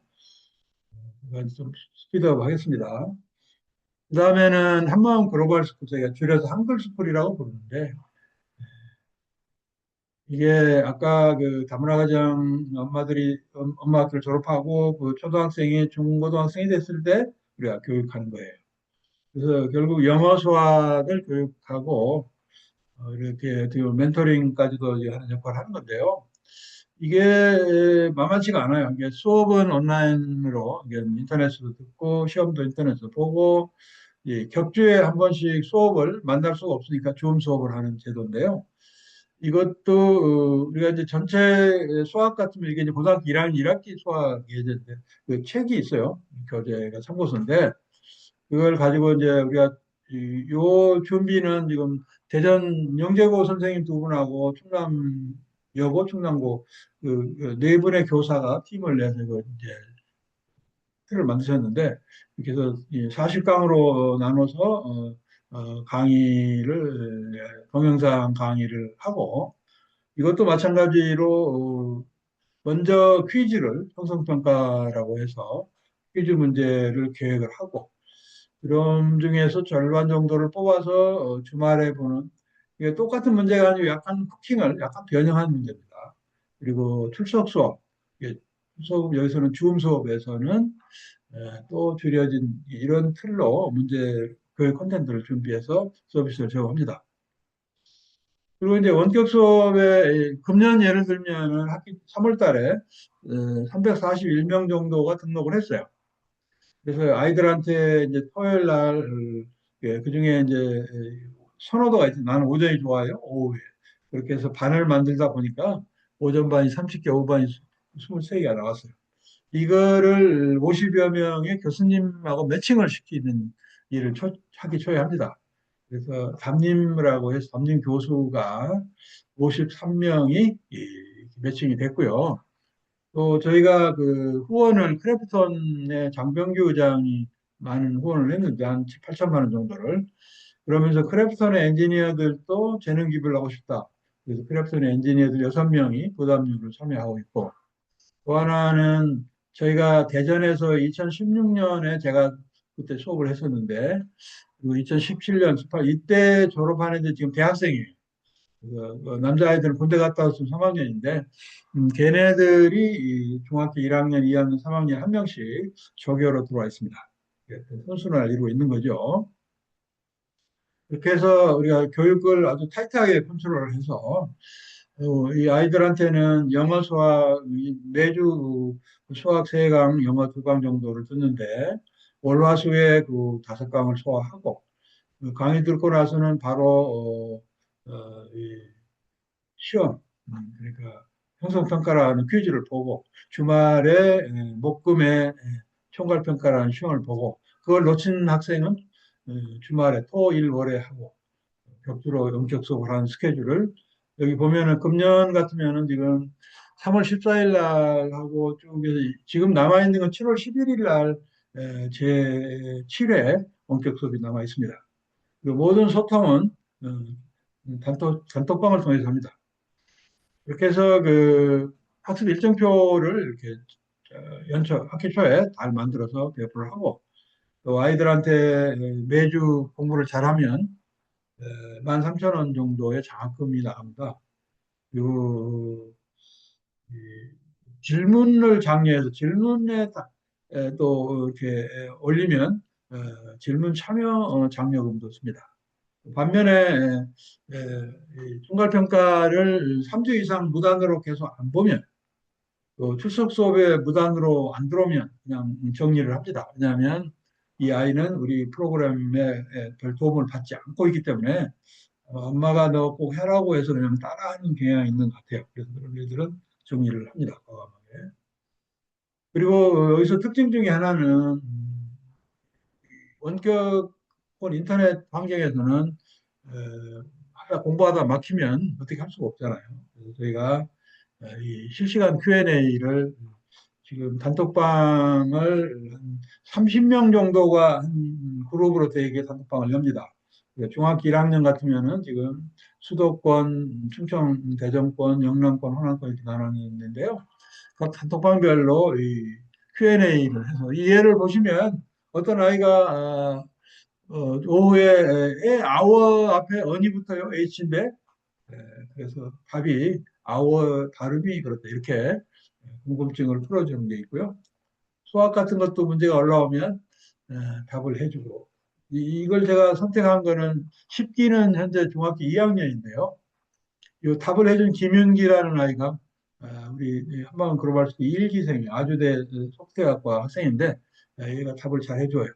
좀 스피드업 하겠습니다. 그 다음에는 한마음 글로벌 스쿨, 저희가 줄여서 한글 스쿨이라고 부르는데, 이게 아까 그 다문화 가정 엄마들이 엄마 학교를 졸업하고 그 초등학생이 중고등학생이 됐을 때 우리가 교육하는 거예요. 그래서 결국 영어 수학을 교육하고 이렇게 어떻게 보면 멘토링까지도 이제 하는 역할을 하는 건데요. 이게 만만치가 않아요. 이게 수업은 온라인으로 이게 인터넷으로 듣고 시험도 인터넷으로 보고 격주에 한 번씩 수업을 만날 수가 없으니까 줌 수업을 하는 제도인데요. 이것도 우리가 이제 전체 수학 같으면 이게 이제 고등학교 1학년 1학기 수학 예제인데 그 책이 있어요. 교재가 참고서인데 그걸 가지고 이제 우리가 요 준비는 지금 대전 영재고 선생님 두 분하고 충남 여고 충남고 그네 분의 교사가 팀을 내서 그 이제 틀을 만드셨는데 이렇게 해서 40강으로 나눠서 강의를 동영상 강의를 하고 이것도 마찬가지로 먼저 퀴즈를 형성평가라고 해서 퀴즈 문제를 계획을 하고 그럼 중에서 절반 정도를 뽑아서 주말에 보는 이게 똑같은 문제가 아니고 약간 쿠킹을 약간 변형한 문제입니다. 그리고 출석 수업, 출석 여기서는 줌 수업에서는 또 줄여진 이런 틀로 문제 교육 콘텐츠를 준비해서 서비스를 제공합니다. 그리고 이제 원격 수업에 금년 예를 들면은 학기 3월 달에 341명 정도가 등록을 했어요. 그래서 아이들한테 이제 토요일 날, 그 중에 이제 선호도가 있어요. 나는 오전이 좋아요. 오후에. 그렇게 해서 반을 만들다 보니까 오전 반이 30개, 오후 반이 23개가 나왔어요. 이거를 50여 명의 교수님하고 매칭을 시키는 일을 하기 초에 합니다. 그래서 담임이라고 해서 담임 교수가 53명이 매칭이 됐고요. 또 저희가 그 후원을 크래프톤의 장병규 의장이 많은 후원을 했는데 한 8천만 원 정도를 그러면서 크래프톤의 엔지니어들도 재능 기부를 하고 싶다. 그래서 크래프톤의 엔지니어들 6명이 부담률을 참여하고 있고 또 하나는 저희가 대전에서 2016년에 제가 그때 수업을 했었는데 2017년, 18 이때 졸업한 애들 지금 대학생이에요. 남자아이들은 군대 갔다 왔으면 3학년인데 걔네들이 이 중학교 1학년, 2학년, 3학년 한 명씩 조교로 들어와 있습니다. 선순환을 이루고 있는 거죠. 이렇게 해서 우리가 교육을 아주 타이트하게 컨트롤을 해서 이 아이들한테는 영어 수학 매주 수학 3강, 영어 2강 정도를 듣는데 월화수에 그 5강을 소화하고 그 강의 듣고 나서는 바로 이 시험 그러니까 형성평가라는 퀴즈를 보고 주말에 목금에 총괄평가라는 시험을 보고 그걸 놓친 학생은 주말에 토, 일, 월에 하고 격주로 원격 수업을 하는 스케줄을 여기 보면은 금년 같으면은 지금 3월 14일 날 하고 쭉 해서 지금 남아 있는 건 7월 11일 날 제 7회 원격 수업이 남아 있습니다. 그 모든 소통은 단톡방을 통해서 합니다. 이렇게 해서 그 학습 일정표를 이렇게 연초 학기 초에 잘 만들어서 배포를 하고 또 아이들한테 매주 공부를 잘하면 13,000원 정도의 장학금이 나갑니다. 그리고 이 질문을 장려해서 질문에 또 이렇게 올리면 질문 참여 장려금도 씁니다. 반면에 이 총괄평가를 3주 이상 무단으로 계속 안 보면 또 출석 수업에 무단으로 안 들어오면 그냥 정리를 합니다. 왜냐하면 이 아이는 우리 프로그램에 별 도움을 받지 않고 있기 때문에 엄마가 너 꼭 해라고 해서 그냥 따라하는 경향이 있는 것 같아요. 그래서 그런 애들은 정리를 합니다. 과감하게. 그리고 여기서 특징 중에 하나는 원격 혹은 인터넷 환경에서는 공부하다 막히면 어떻게 할 수가 없잖아요. 그래서 저희가 이 실시간 Q&A를 지금 단톡방을 한 30명 정도가 한 그룹으로 되게 단톡방을 엽니다. 중학교 1학년 같으면은 지금 수도권, 충청, 대전권, 영남권, 호남권 이렇게 나눠 있는데요. 각 단톡방별로 이 Q&A를 해서 이 예를 보시면 어떤 아이가 오후에 아워 앞에 언이 붙어요. H인데 그래서 답이 아워 발음이 그렇다 이렇게 궁금증을 풀어주는 게 있고요. 수학 같은 것도 문제가 올라오면 답을 해주고 이걸 제가 선택한 거는 10기는 현재 중학교 2학년인데요. 이 답을 해준 김윤기라는 아이가 우리 한방은 글로벌 스쿨 1기생이에요. 아주대 속대학과 학생인데 얘가 답을 잘 해줘요.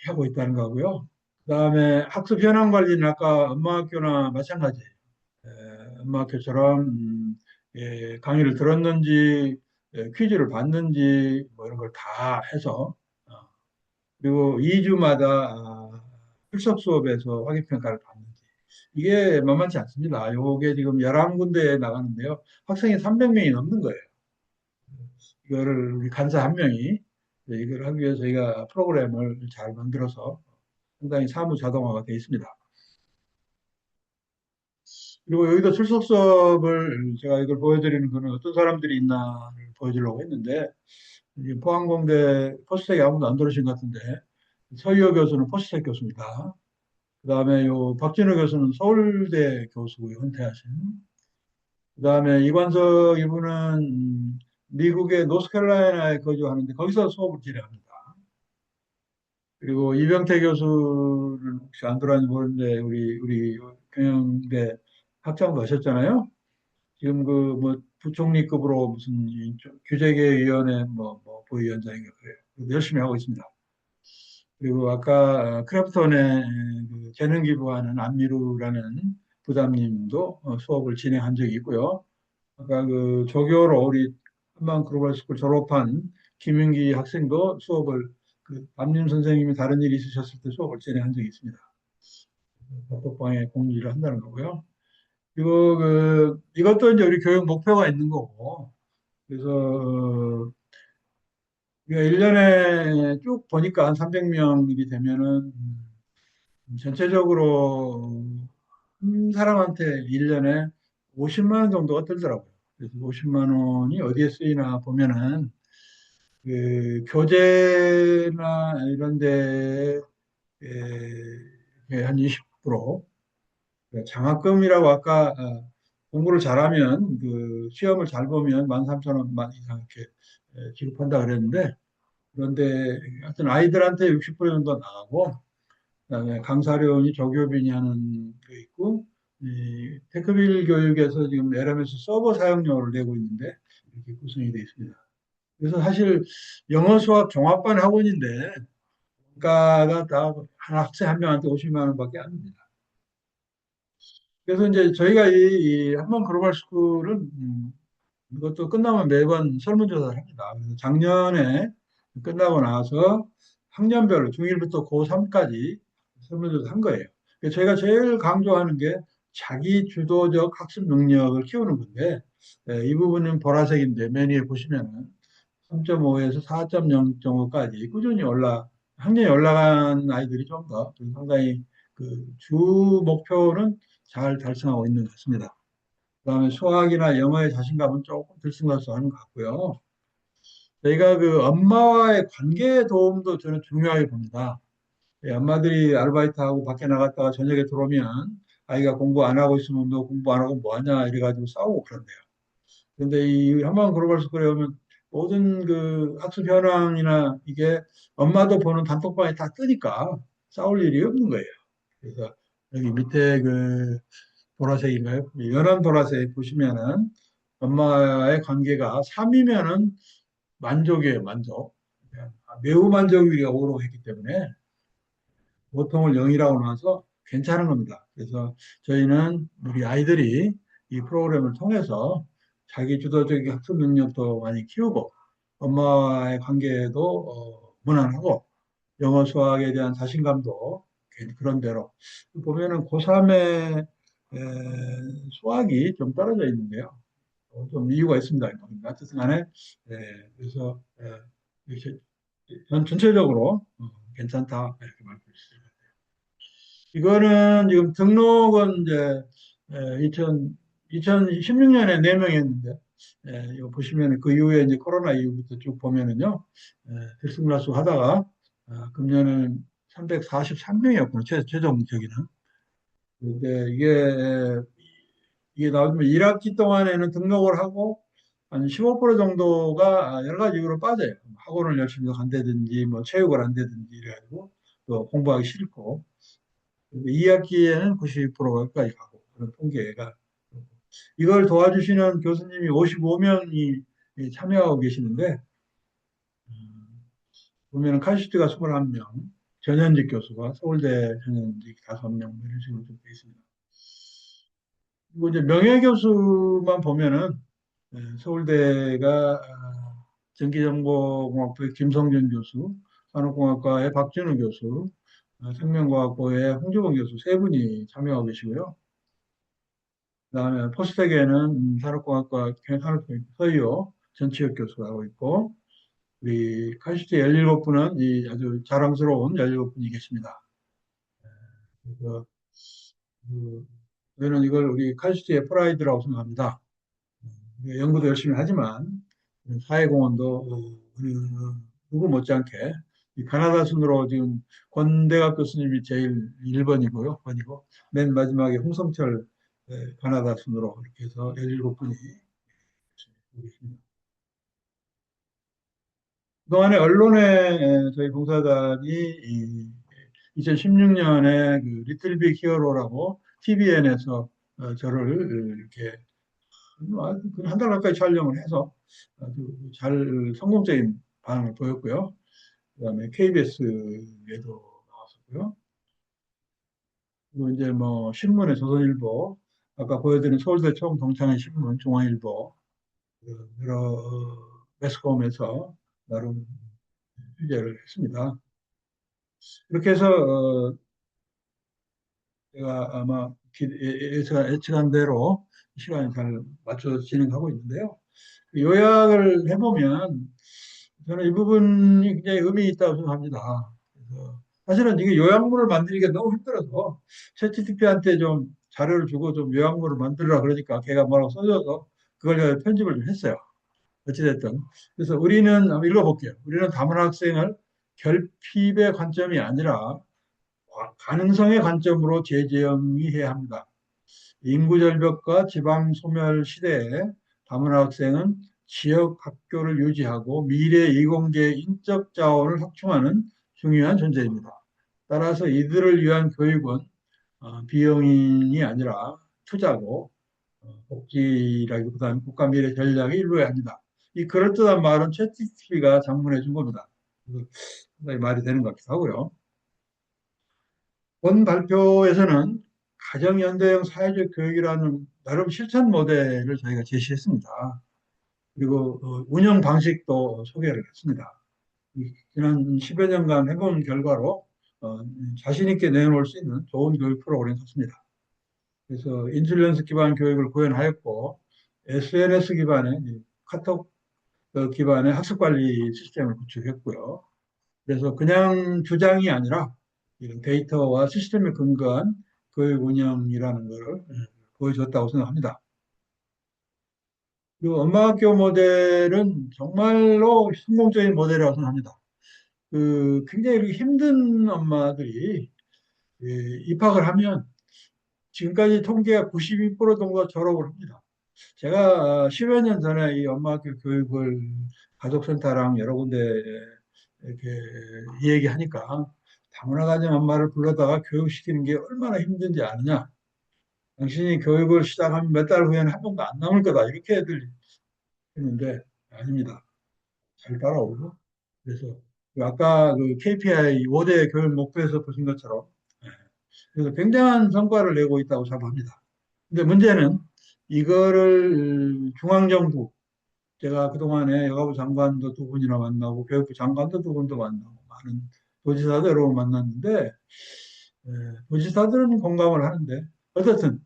하고 있다는 거고요. 그다음에 학습 현황 관리는 아까 엄마학교나 마찬가지예요. 엄마학교처럼 예, 강의를 들었는지 퀴즈를 봤는지 뭐 이런 걸 다 해서 어, 그리고 2주마다 출석 수업에서 확인 평가를 받는지 이게 만만치 않습니다. 요게 지금 11군데에 나가는데요. 학생이 300명이 넘는 거예요. 이거를 우리 간사 한 명이 이걸 하기 위해서 저희가 프로그램을 잘 만들어서 상당히 사무 자동화가 되어 있습니다. 그리고 여기도 출석 수업을 제가 이걸 보여드리는 거는 어떤 사람들이 있나 보여주려고 했는데 포항공대 포스텍이 아무도 안 들으신 것 같은데 서희호 교수는 포스텍 교수입니다. 그다음에 요 박진우 교수는 서울대 교수고요, 은퇴하신. 그다음에 이관석 이분은 미국의 노스캐롤라이나에 거주하는데 거기서 수업을 진행합니다. 그리고 이병태 교수는 혹시 안 들어왔는지 모르는데 우리 경영대 학장도 하셨잖아요. 지금 그 뭐 부총리급으로 무슨 규제개위원회 뭐 부위원장인가 그래요. 열심히 하고 있습니다. 그리고 아까 크래프톤에 그 재능 기부하는 안미루라는 부장님도 수업을 진행한 적이 있고요. 아까 그 조교로 우리 한방 글로벌 스쿨 졸업한 김윤기 학생도 수업을 그 담임 선생님이 다른 일이 있으셨을 때 수업을 진행한 적이 있습니다. 단톡방에 공지를 한다는 거고요. 그리고 이것도 이제 우리 교육 목표가 있는 거고 그래서 우리가 1년에 쭉 보니까 한 300명이 되면은 전체적으로 한 사람한테 1년에 50만 원 정도가 들더라고요. 그래서 50만 원이 어디에 쓰이나 보면은 교재나 이런 데 한 20%, 장학금이라고 아까 공부를 잘하면 그 시험을 잘 보면 13,000원 이상 이렇게 지급한다 그랬는데 그런데 하여튼 아이들한테 60% 정도 나가고 그다음에 강사료니 조교비니 하는 게 있고 이 테크빌 교육에서 지금 LMS 서버 사용료를 내고 있는데 이렇게 구성이 되어 있습니다. 그래서 사실 영어 수학 종합반 학원인데 원가가 다 한 학생 한 명한테 50만 원밖에 안 됩니다. 그래서 이제 저희가 이 한번 글로벌 스쿨은 이것도 끝나면 매번 설문조사를 합니다. 그래서 작년에 끝나고 나서 학년별로 중1부터 고3까지 설문조사 한 거예요. 그래서 저희가 제일 강조하는 게 자기 주도적 학습 능력을 키우는 건데 이 부분은 보라색인데 맨 위에 보시면은 3.5에서 4.0 정도까지 꾸준히 학년이 올라간 아이들이 좀 더 상당히 그 주 목표는 잘 달성하고 있는 것 같습니다. 그다음에 수학이나 영어의 자신감은 조금 들쑥날쑥하는 것 같고요. 저희가 그 엄마와의 관계의 도움도 저는 중요하게 봅니다. 예, 엄마들이 아르바이트하고 밖에 나갔다가 저녁에 들어오면 아이가 공부 안 하고 있으면 너 공부 안 하고 뭐 하냐 이래가지고 싸우고 그런대요. 그런데 이 한번 글로벌 스쿨에 오면 모든 그 학습 현황이나 이게 엄마도 보는 단톡방에 다 뜨니까 싸울 일이 없는 거예요. 그래서 여기 밑에 그 보라색인가요? 연한 보라색 보시면은 엄마의 관계가 3이면은 만족이에요, 만족. 매우 만족이가 5로 했기 때문에 보통을 0이라고 나와서 괜찮은 겁니다. 그래서 저희는 우리 아이들이 이 프로그램을 통해서 자기 주도적인 학습 능력도 많이 키우고 엄마와의 관계도 무난하고 영어 수학에 대한 자신감도 그런 대로 보면은 고3의 수학이 좀 떨어져 있는데요. 좀 이유가 있습니다. 어쨌든 간에 그래서 이렇게 전체적으로 괜찮다 이렇게 말씀드릴 수 있습니다. 이거는 지금 등록은 이제 2016년에 4명이 했는데 이거 보시면 그 이후에 이제 코로나 이후부터 쭉 보면은요 들쑥날쑥 하다가 금년은 343명이었구나 최종 저기는. 근데 이게 나오면 1학기 동안에는 등록을 하고 한 15% 정도가 여러 가지 이유로 빠져요. 학원을 열심히 간다든지 뭐 체육을 한다든지 이래가지고 또 공부하기 싫고 2학기에는 92%까지 가고 그런 통계가 이걸 도와주시는 교수님이 55명이 참여하고 계시는데 보면은 카이스트가 21명, 전현직 교수가 서울대 전현직 5명 이런 식으로 좀 되어 있습니다. 그리고 이제 명예교수만 보면은 서울대가 전기정보공학부의 김성준 교수, 산업공학과의 박준우 교수, 생명과학부의 홍주범 교수 세 분이 참여하고 계시고요. 그다음에 포스텍에는 산업공학과 산업교육 서희호 전치혁 교수가 하고 있고 우리 카이스트 17분은 이 아주 자랑스러운 17분이 계십니다. 그래서 저는 이걸 우리 카이스트의 프라이드라고 생각합니다. 연구도 열심히 하지만 사회공헌도 누구 못지않게 이 가나다 순으로 지금 권대갑 교수님이 제일 1번이고요. 번이고 맨 마지막에 홍성철 가나다 순으로 이렇게 해서 17분이 있습니다. 그동안에 언론에 저희 봉사단이 2016년에 그 리틀 빅 히어로라고 TVN에서 저를 이렇게 한 달 가까이 촬영을 해서 아주 잘 성공적인 반응을 보였고요. 그다음에 KBS에도 나왔었고요. 그리고 이제 뭐 신문에 조선일보, 아까 보여드린 서울대 처음 동창회 신문, 중앙일보 여러 매스컴에서 나름 취재를 했습니다. 이렇게 해서 제가 아마 예측한 대로 시간이 잘 맞춰 진행하고 있는데요. 요약을 해보면 저는 이 부분이 굉장히 의미 있다고 생각합니다. 그래서 사실은 이게 요약문을 만들기가 너무 힘들어서 챗GPT한테 좀 자료를 주고 좀 요약문을 만들으라 그러니까 걔가 뭐라고 써줘서 그걸 제가 편집을 좀 했어요. 어찌됐든. 그래서 우리는 한번 읽어볼게요. 우리는 다문 학생을 결핍의 관점이 아니라 가능성의 관점으로 재정의해야 합니다. 인구 절벽과 지방 소멸 시대에 다문화 학생은 지역 학교를 유지하고 미래 이공계 인적 자원을 확충하는 중요한 존재입니다. 따라서 이들을 위한 교육은 비용이 아니라 투자고 복지라기보다는 국가 미래 전략의 일부여야 합니다. 이 그럴듯한 말은 챗GPT가 장문해 준 겁니다. 상당히 말이 되는 것 같기도 하고요. 본 발표에서는 가정연대형 사회적 교육이라는 나름 실천 모델을 저희가 제시했습니다. 그리고 운영 방식도 소개를 했습니다. 지난 10여 년간 해본 결과로 자신 있게 내놓을 수 있는 좋은 교육 프로그램 같습니다. 그래서 인슐런스 기반 교육을 구현하였고 SNS 기반의 카톡 기반의 학습 관리 시스템을 구축했고요. 그래서 그냥 주장이 아니라 이런 데이터와 시스템에 근거한 교육 운영이라는 것을 보여줬다고 생각합니다. 그 엄마학교 모델은 정말로 성공적인 모델이라고 생각합니다. 굉장히 이렇게 힘든 엄마들이 입학을 하면 지금까지 통계가 92% 정도가 졸업을 합니다. 제가 10여 년 전에 이 엄마학교 교육을 가족센터랑 여러 군데 이렇게 얘기하니까 다문화 가정 엄마를 불러다가 교육시키는 게 얼마나 힘든지 아느냐. 당신이 교육을 시작하면 몇 달 후에는 한 명도 안 남을 거다. 이렇게 애들 했는데 아닙니다. 잘 따라오고. 그래서 아까 그 KPI 5대 교육 목표에서 보신 것처럼 그래서 굉장한 성과를 내고 있다고 생각합니다. 근데 문제는 이거를 중앙정부, 제가 그동안에 여가부 장관도 두 분이나 만나고 교육부 장관도 두 분도 만나고 많은 도지사도 여러 번 만났는데 도지사들은 공감을 하는데 어쨌든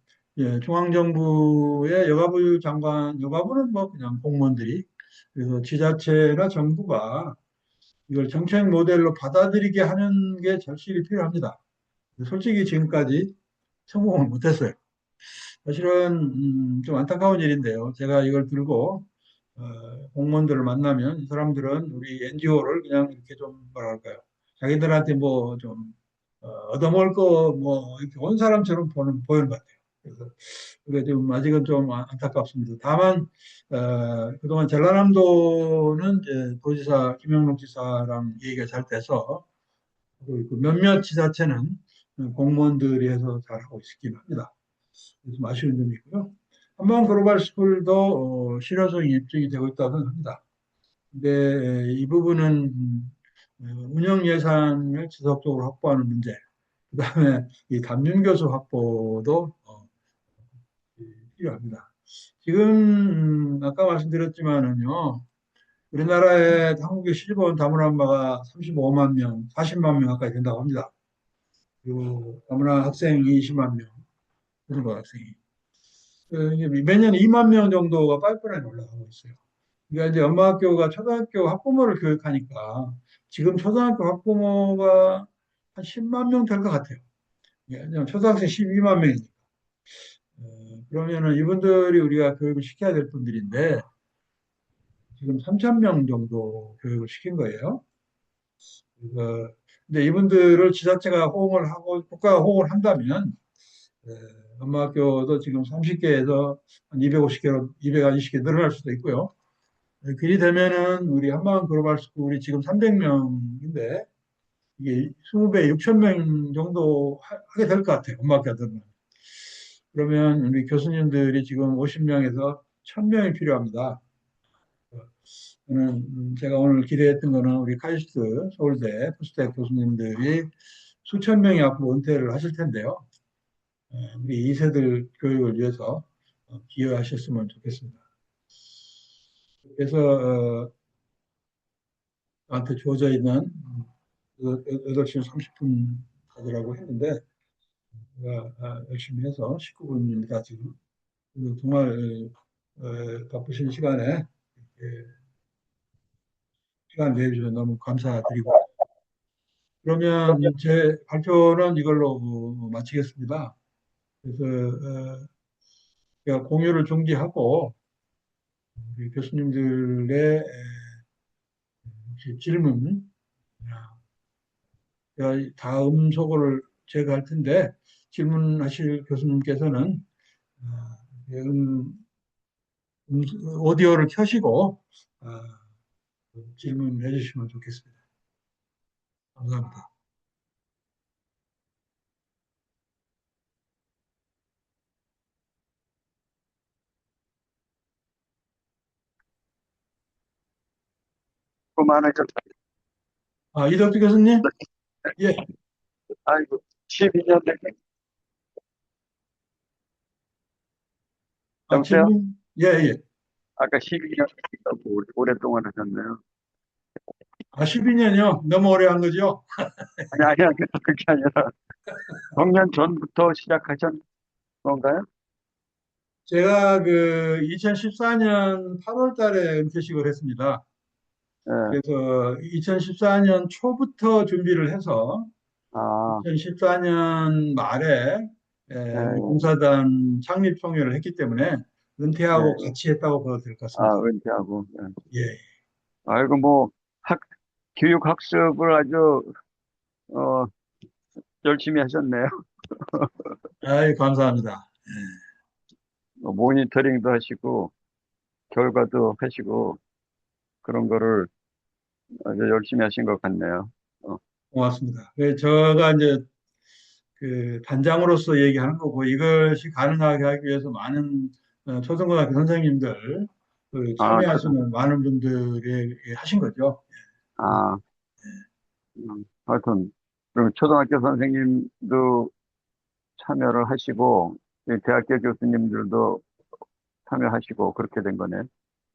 중앙정부의 여가부 장관, 여가부는 뭐 그냥 공무원들이 그래서 지자체나 정부가 이걸 정책 모델로 받아들이게 하는 게 절실히 필요합니다. 솔직히 지금까지 성공을 못했어요. 사실은 좀 안타까운 일인데요. 제가 이걸 들고 공무원들을 만나면 이 사람들은 우리 NGO를 그냥 이렇게 좀 뭐랄까요. 자기들한테 뭐 좀 얻어먹을 거 뭐 이렇게 온 사람처럼 보이는 것 같아요. 그래서 그게 좀 아직은 좀 안타깝습니다. 다만 그동안 전라남도는 이제 도지사 김영록 지사랑 얘기가 잘 돼서 그 몇몇 지자체는 공무원들이 해서 잘하고 있긴 합니다. 좀 아쉬운 점이 있고요. 한번 글로벌 스쿨도 실효성이 입증이 되고 있다고 생각합니다. 근데 이 부분은 운영 예산을 지속적으로 확보하는 문제, 그다음에 이 담임 교수 확보도 필요합니다. 지금 아까 말씀드렸지만은요, 우리나라에 한국에 시집 온 다문화 엄마가 35만 명, 40만 명 가까이 된다고 합니다. 그리고 다문화 학생이 20만 명, 그리고 학생이. 매년 2만 명 정도가 파이프라인에 올라가고 있어요. 그러니까 이제 엄마 학교가 초등학교 학부모를 교육하니까 지금 초등학교 학부모가 한 10만 명 될 것 같아요. 왜냐하면 초등학생 12만 명이니까. 그러면은 이분들이 우리가 교육을 시켜야 될 분들인데 지금 3천 명 정도 교육을 시킨 거예요. 그래서 근데 이분들을 지자체가 호응을 하고 국가가 호응을 한다면 에, 엄마 학교도 지금 30개에서 한 250개로 220개 늘어날 수도 있고요. 그리 되면은 우리 한방 글로벌 스쿨이 지금 300명인데 이게 20배 6천 명 정도 하게 될 것 같아요. 엄마 학교들은. 그러면 우리 교수님들이 지금 50명에서 1000명이 필요합니다. 저는 제가 오늘 기대했던 거는 우리 카이스트 서울대 포스텍 교수님들이 수천 명이 앞으로 은퇴를 하실 텐데요. 우리 2세들 교육을 위해서 기여하셨으면 좋겠습니다. 그래서 저한테 주어져 있는 8시 30분 가더라고 했는데 제가 열심히 해서 19분입니다 지금. 그리고 정말 바쁘신 시간에 시간 내주셔서 너무 감사드리고 그러면 제 발표는 이걸로 마치겠습니다. 그래서 제가 공유를 중지하고 우리 교수님들의 질문, 제가 다음 소거를 제가 할 텐데 질문하실 교수님께서는 음, 오디오를 켜시고 질문해 주시면 좋겠습니다. 감사합니다. 그만하죠. 이덕주 교수님? 예. 아이고, 12년 된 여보세요? 질문? 예, 예. 아까 12년 오랫동안 하셨네요. 12년이요? 너무 오래 한 거죠? 아니, 그게 아니라, 정년 전부터 시작하신 건가요? 제가 그 2014년 8월 달에 은퇴식을 했습니다. 예, 그래서 2014년 초부터 준비를 해서 아, 2014년 말에 우리 예, 봉사단 창립 총회를 했기 때문에 은퇴하고 예. 같이 했다고 봐도 될 것 아, 같습니다. 은퇴하고. 예. 예. 아이고, 뭐, 교육 학습을 아주, 어, 열심히 하셨네요. 아이, 감사합니다. 모니터링도 하시고, 결과도 하시고, 그런 거를 아주 열심히 하신 것 같네요. 어, 고맙습니다. 제가 이제 그 단장으로서 얘기하는 거고 이것이 가능하게 하기 위해서 많은 초등고등학교 선생님들 아, 저도, 참여하시는 많은 분들이 하신 거죠. 아, 하여튼, 그럼 초등학교 선생님도 참여를 하시고, 이 대학교 교수님들도 참여하시고, 그렇게 된 거네.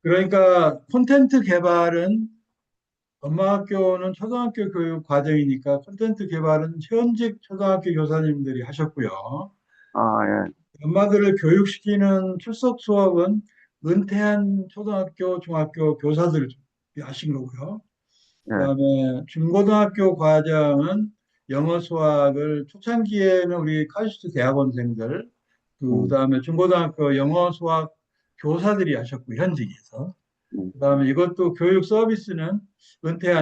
그러니까 콘텐츠 개발은 엄마 학교는 초등학교 교육 과정이니까 콘텐츠 개발은 현직 초등학교 교사님들이 하셨고요. 아, 예, 엄마들을 교육시키는 출석 수업은 은퇴한 초등학교, 중학교 교사들이 하신 거고요. 예, 그다음에 중고등학교 과정은 영어 수학을 초창기에는 우리 카이스트 대학원생들, 음, 그다음에 중고등학교 영어 수학 교사들이 하셨고 현직에서. 음. 그다음에 이것도 교육 서비스는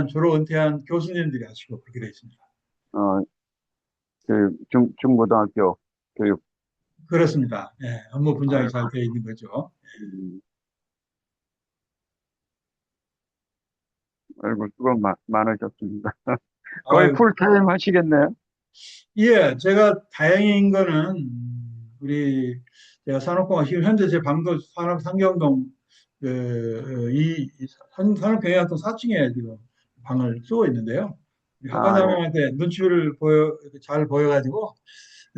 주로 은퇴한 교수님들이 하시고 그렇게 되어 있습니다. 어, 중고등학교 교육. 그렇습니다. 예, 업무 분장이 아이고, 잘 되어 있는 거죠. 음, 아이고, 수고 많으셨습니다. 거의 아유, 풀타임 하시겠네요? 예, 제가 다행인 거는 우리 제가 산업공학 지금 현재 제 방도 산업 상경동 산업경영학동 4층에 지금 방을 쓰고 있는데요. 우리 아, 예. 학과장한테 눈치를 잘 보여가지고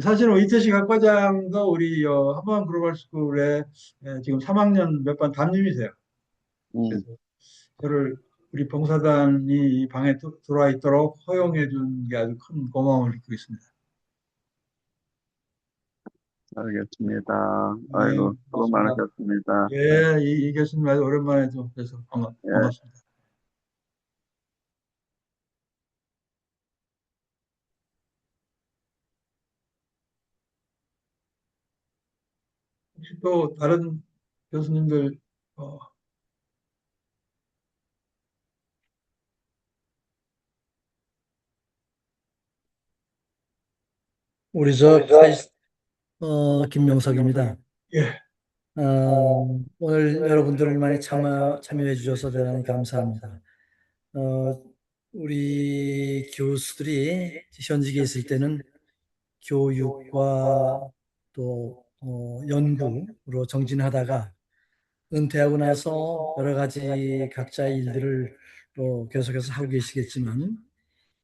사실은 이태식 학과장도 우리 한번 글로벌 스쿨에 지금 3학년 몇 반 담임이세요. 음, 그래서 저를 우리 봉사단이 이 방에 들어와 있도록 허용해 준 게 아주 큰 고마움을 느끼고 있습니다. 알겠습니다. 네, 아이고, 수고 고맙습니다. 많으셨습니다. 예, 이 교수님 아주 오랜만에 좀 뵈서 예, 반갑습니다. 혹시 또 다른 교수님들, 어, 우리 저 김명석입니다. 예, 오늘 여러분들 많이 참여해 주셔서 대단히 감사합니다. 어, 우리 교수들이 현직에 있을 때는 교육과 또 연구로 정진하다가 은퇴하고 나서 여러 가지 각자의 일들을 또 계속해서 하고 계시겠지만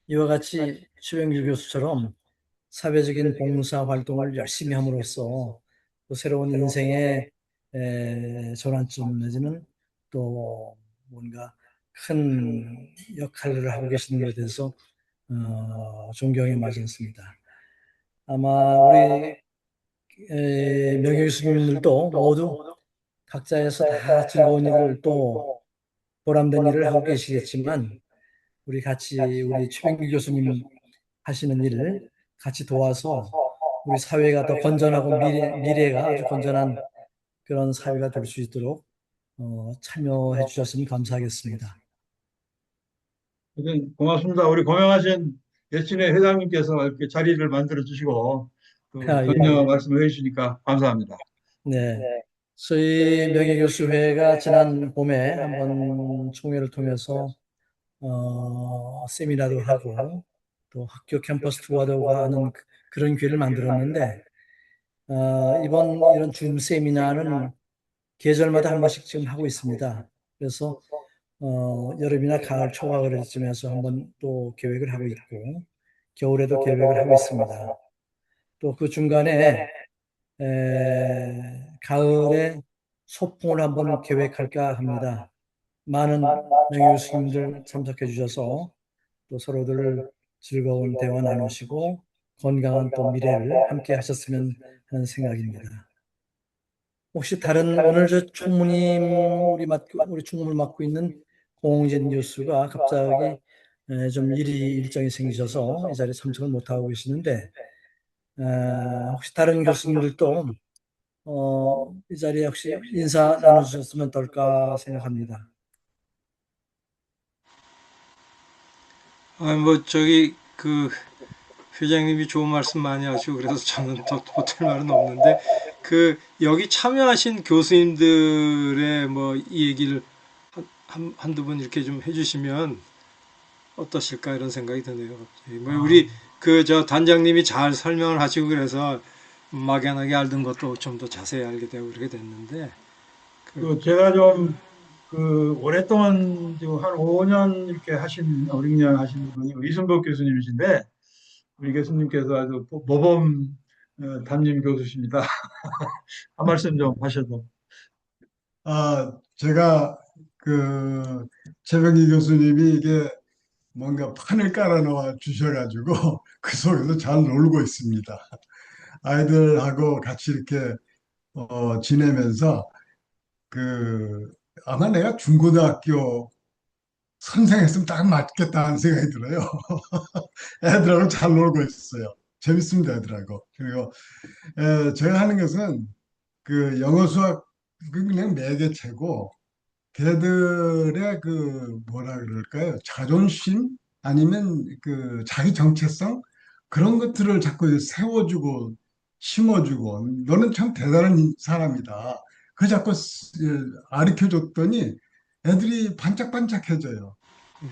이와 같이 최병규 교수처럼 사회적인 봉사 활동을 열심히 함으로써 또 새로운 인생의 전환점 내지는 또 뭔가 큰 역할을 하고 계시는 것에 대해서 존경의 마지있습니다. 아마 우리 명예 교수님들도 모두 각자에서 다 즐거운 일을 또 보람된 일을 하고 계시겠지만 우리 최병규 교수님 하시는 일을 같이 도와서 우리 사회가 더 건전하고 미래가 아주 건전한 그런 사회가 될 수 있도록 참여해 주셨으면 감사하겠습니다. 하여튼 고맙습니다. 우리 고명하신 예친의 회장님께서 이렇게 자리를 만들어 주시고 또 아, 예, 격려 예. 말씀을 해주시니까 감사합니다. 네. 저희 명예교수회가 지난 봄에 한번 총회를 통해서 세미나도 하고 또 학교 캠퍼스 투어도 하는 그런 기회를 만들었는데 이번 이런 줌 세미나는 계절마다 한 번씩 지금 하고 있습니다. 그래서 여름이나 가을 초가을쯤에서 한번 또 계획을 하고 있고 겨울에도 계획을 하고 있습니다. 또 그 중간에 가을에 소풍을 한번 계획할까 합니다. 많은 명예 교수님들 참석해 주셔서 또 서로들 즐거운 대화 나누시고 건강한 또 미래를 함께 하셨으면 하는 생각입니다. 혹시 다른 오늘 저 총무님 우리 총무를 맡고 있는 공진 교수가 갑자기 좀 일정이 생기셔서 이 자리에 참석을 못하고 계시는데 혹시 다른 교수님들도 이 자리에 혹시 인사 나눠주셨으면 어떨까 생각합니다. 뭐 저기 그 회장님이 좋은 말씀 많이 하시고 그래서 저는 더 보탤 말은 없는데 그 여기 참여하신 교수님들의 뭐 이 얘기를 한두 번 이렇게 좀 해주시면 어떠실까 이런 생각이 드네요. 갑자기. 뭐 우리 그 저 단장님이 잘 설명을 하시고 그래서 막연하게 알던 것도 좀 더 자세히 알게 되고 그렇게 됐는데 제가 좀 오랫동안 지금 한 5년 이렇게 하신, 5, 6년 하신 분이 이순복 교수님이신데, 우리 교수님께서 아주 모범 담임 교수십니다. 한 말씀 좀 하셔도. 제가 최병희 교수님이 이게 뭔가 판을 깔아 놓아 주셔가지고 그 속에서 잘 놀고 있습니다. 아이들하고 같이 이렇게 지내면서 아마 내가 중고등학교 선생했으면 딱 맞겠다는 생각이 들어요. 애들하고 잘 놀고 있어요. 재밌습니다, 애들하고. 그리고 제가 하는 것은 영어 수학 그냥 매개체고 걔들의 뭐라 그럴까요? 자존심 아니면 자기 정체성 그런 것들을 자꾸 세워주고 심어주고 너는 참 대단한 사람이다. 그 자꾸 가르쳐 줬더니 애들이 반짝반짝해져요.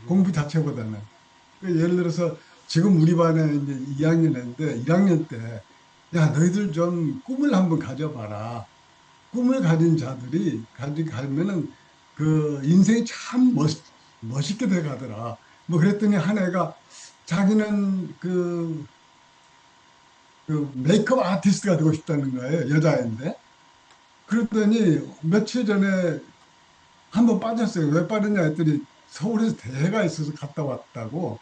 공부 자체보다는. 예를 들어서 지금 우리 반에 이제 2학년 인데 1학년 때 야, 너희들 좀 꿈을 한번 가져봐라. 꿈을 가진 자들이 가면은 인생이 참 멋있게 돼 가더라. 뭐 그랬더니 한 애가 자기는 메이크업 아티스트가 되고 싶다는 거예요. 여자애인데. 그랬더니 며칠 전에 한번 빠졌어요. 왜 빠졌냐 했더니 서울에서 대회가 있어서 갔다 왔다고.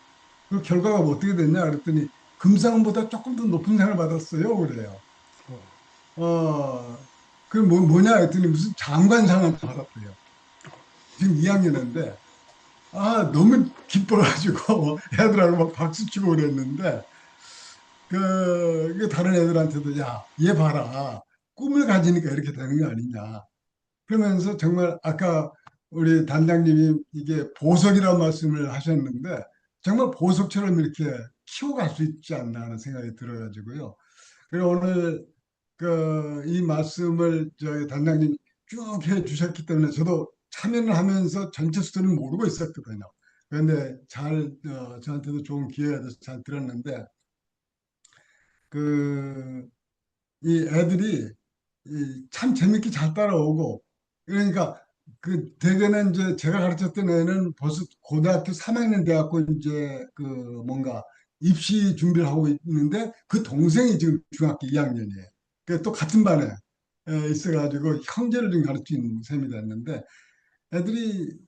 그 결과가 뭐 어떻게 됐냐 그랬더니 금상보다 조금 더 높은 상을 받았어요. 그래요. 어, 뭐냐 했더니 무슨 장관상을 받았대요. 지금 2학년인데, 너무 기뻐가지고 애들하고 막 박수 치고 그랬는데, 이게 다른 애들한테도, 야, 얘 봐라. 꿈을 가지니까 이렇게 되는 거 아니냐. 그러면서 정말 아까 우리 단장님이 이게 보석이라는 말씀을 하셨는데, 정말 보석처럼 이렇게 키워갈 수 있지 않나 하는 생각이 들어가지고요. 그리고 오늘 이 말씀을 저희 단장님 쭉 해주셨기 때문에 저도 참여를 하면서 전체 스토리는 모르고 있었거든요. 그런데 저한테도 좋은 기회가 돼서 잘 들었는데, 그, 이 애들이 참 재밌게 잘 따라오고, 그러니까 대개는 이제 제가 가르쳤던 애는 벌써 고등학교 3학년 돼갖고 이제 뭔가 입시 준비를 하고 있는데 그 동생이 지금 중학교 2학년이에요. 또 같은 반에 있어가지고 형제를 좀 가르치는 셈이 됐는데 애들이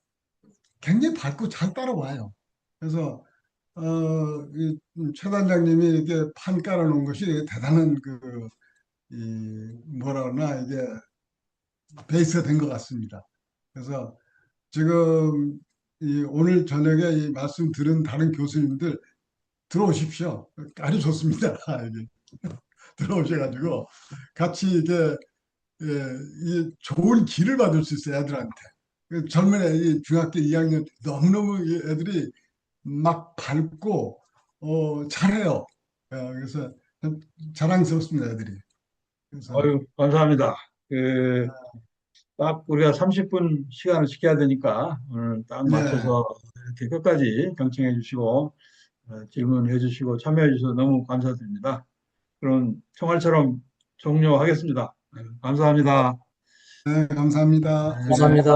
굉장히 밝고 잘 따라와요. 그래서 최 단장님이 이게 판 깔아놓은 것이 대단한 뭐라 그러나 이게 베이스가 된 것 같습니다. 그래서 지금 오늘 저녁에 이 말씀 들은 다른 교수님들 들어오십시오. 아주 좋습니다. 이게 들어오셔가지고 같이 이게 이 좋은 길을 받을 수 있어요, 애들한테. 젊은 이 중학교 2학년 너무너무 이 애들이 막 밝고 잘해요. 그래서 참 자랑스럽습니다, 애들이. 그래서 아유, 감사합니다. 딱 우리가 30분 시간을 지켜야 되니까 오늘 딱 네, 맞춰서 이렇게 끝까지 경청해 주시고 질문해 주시고 참여해 주셔서 너무 감사드립니다. 그럼 총알처럼 종료하겠습니다. 감사합니다. 네, 감사합니다. 네. 감사합니다.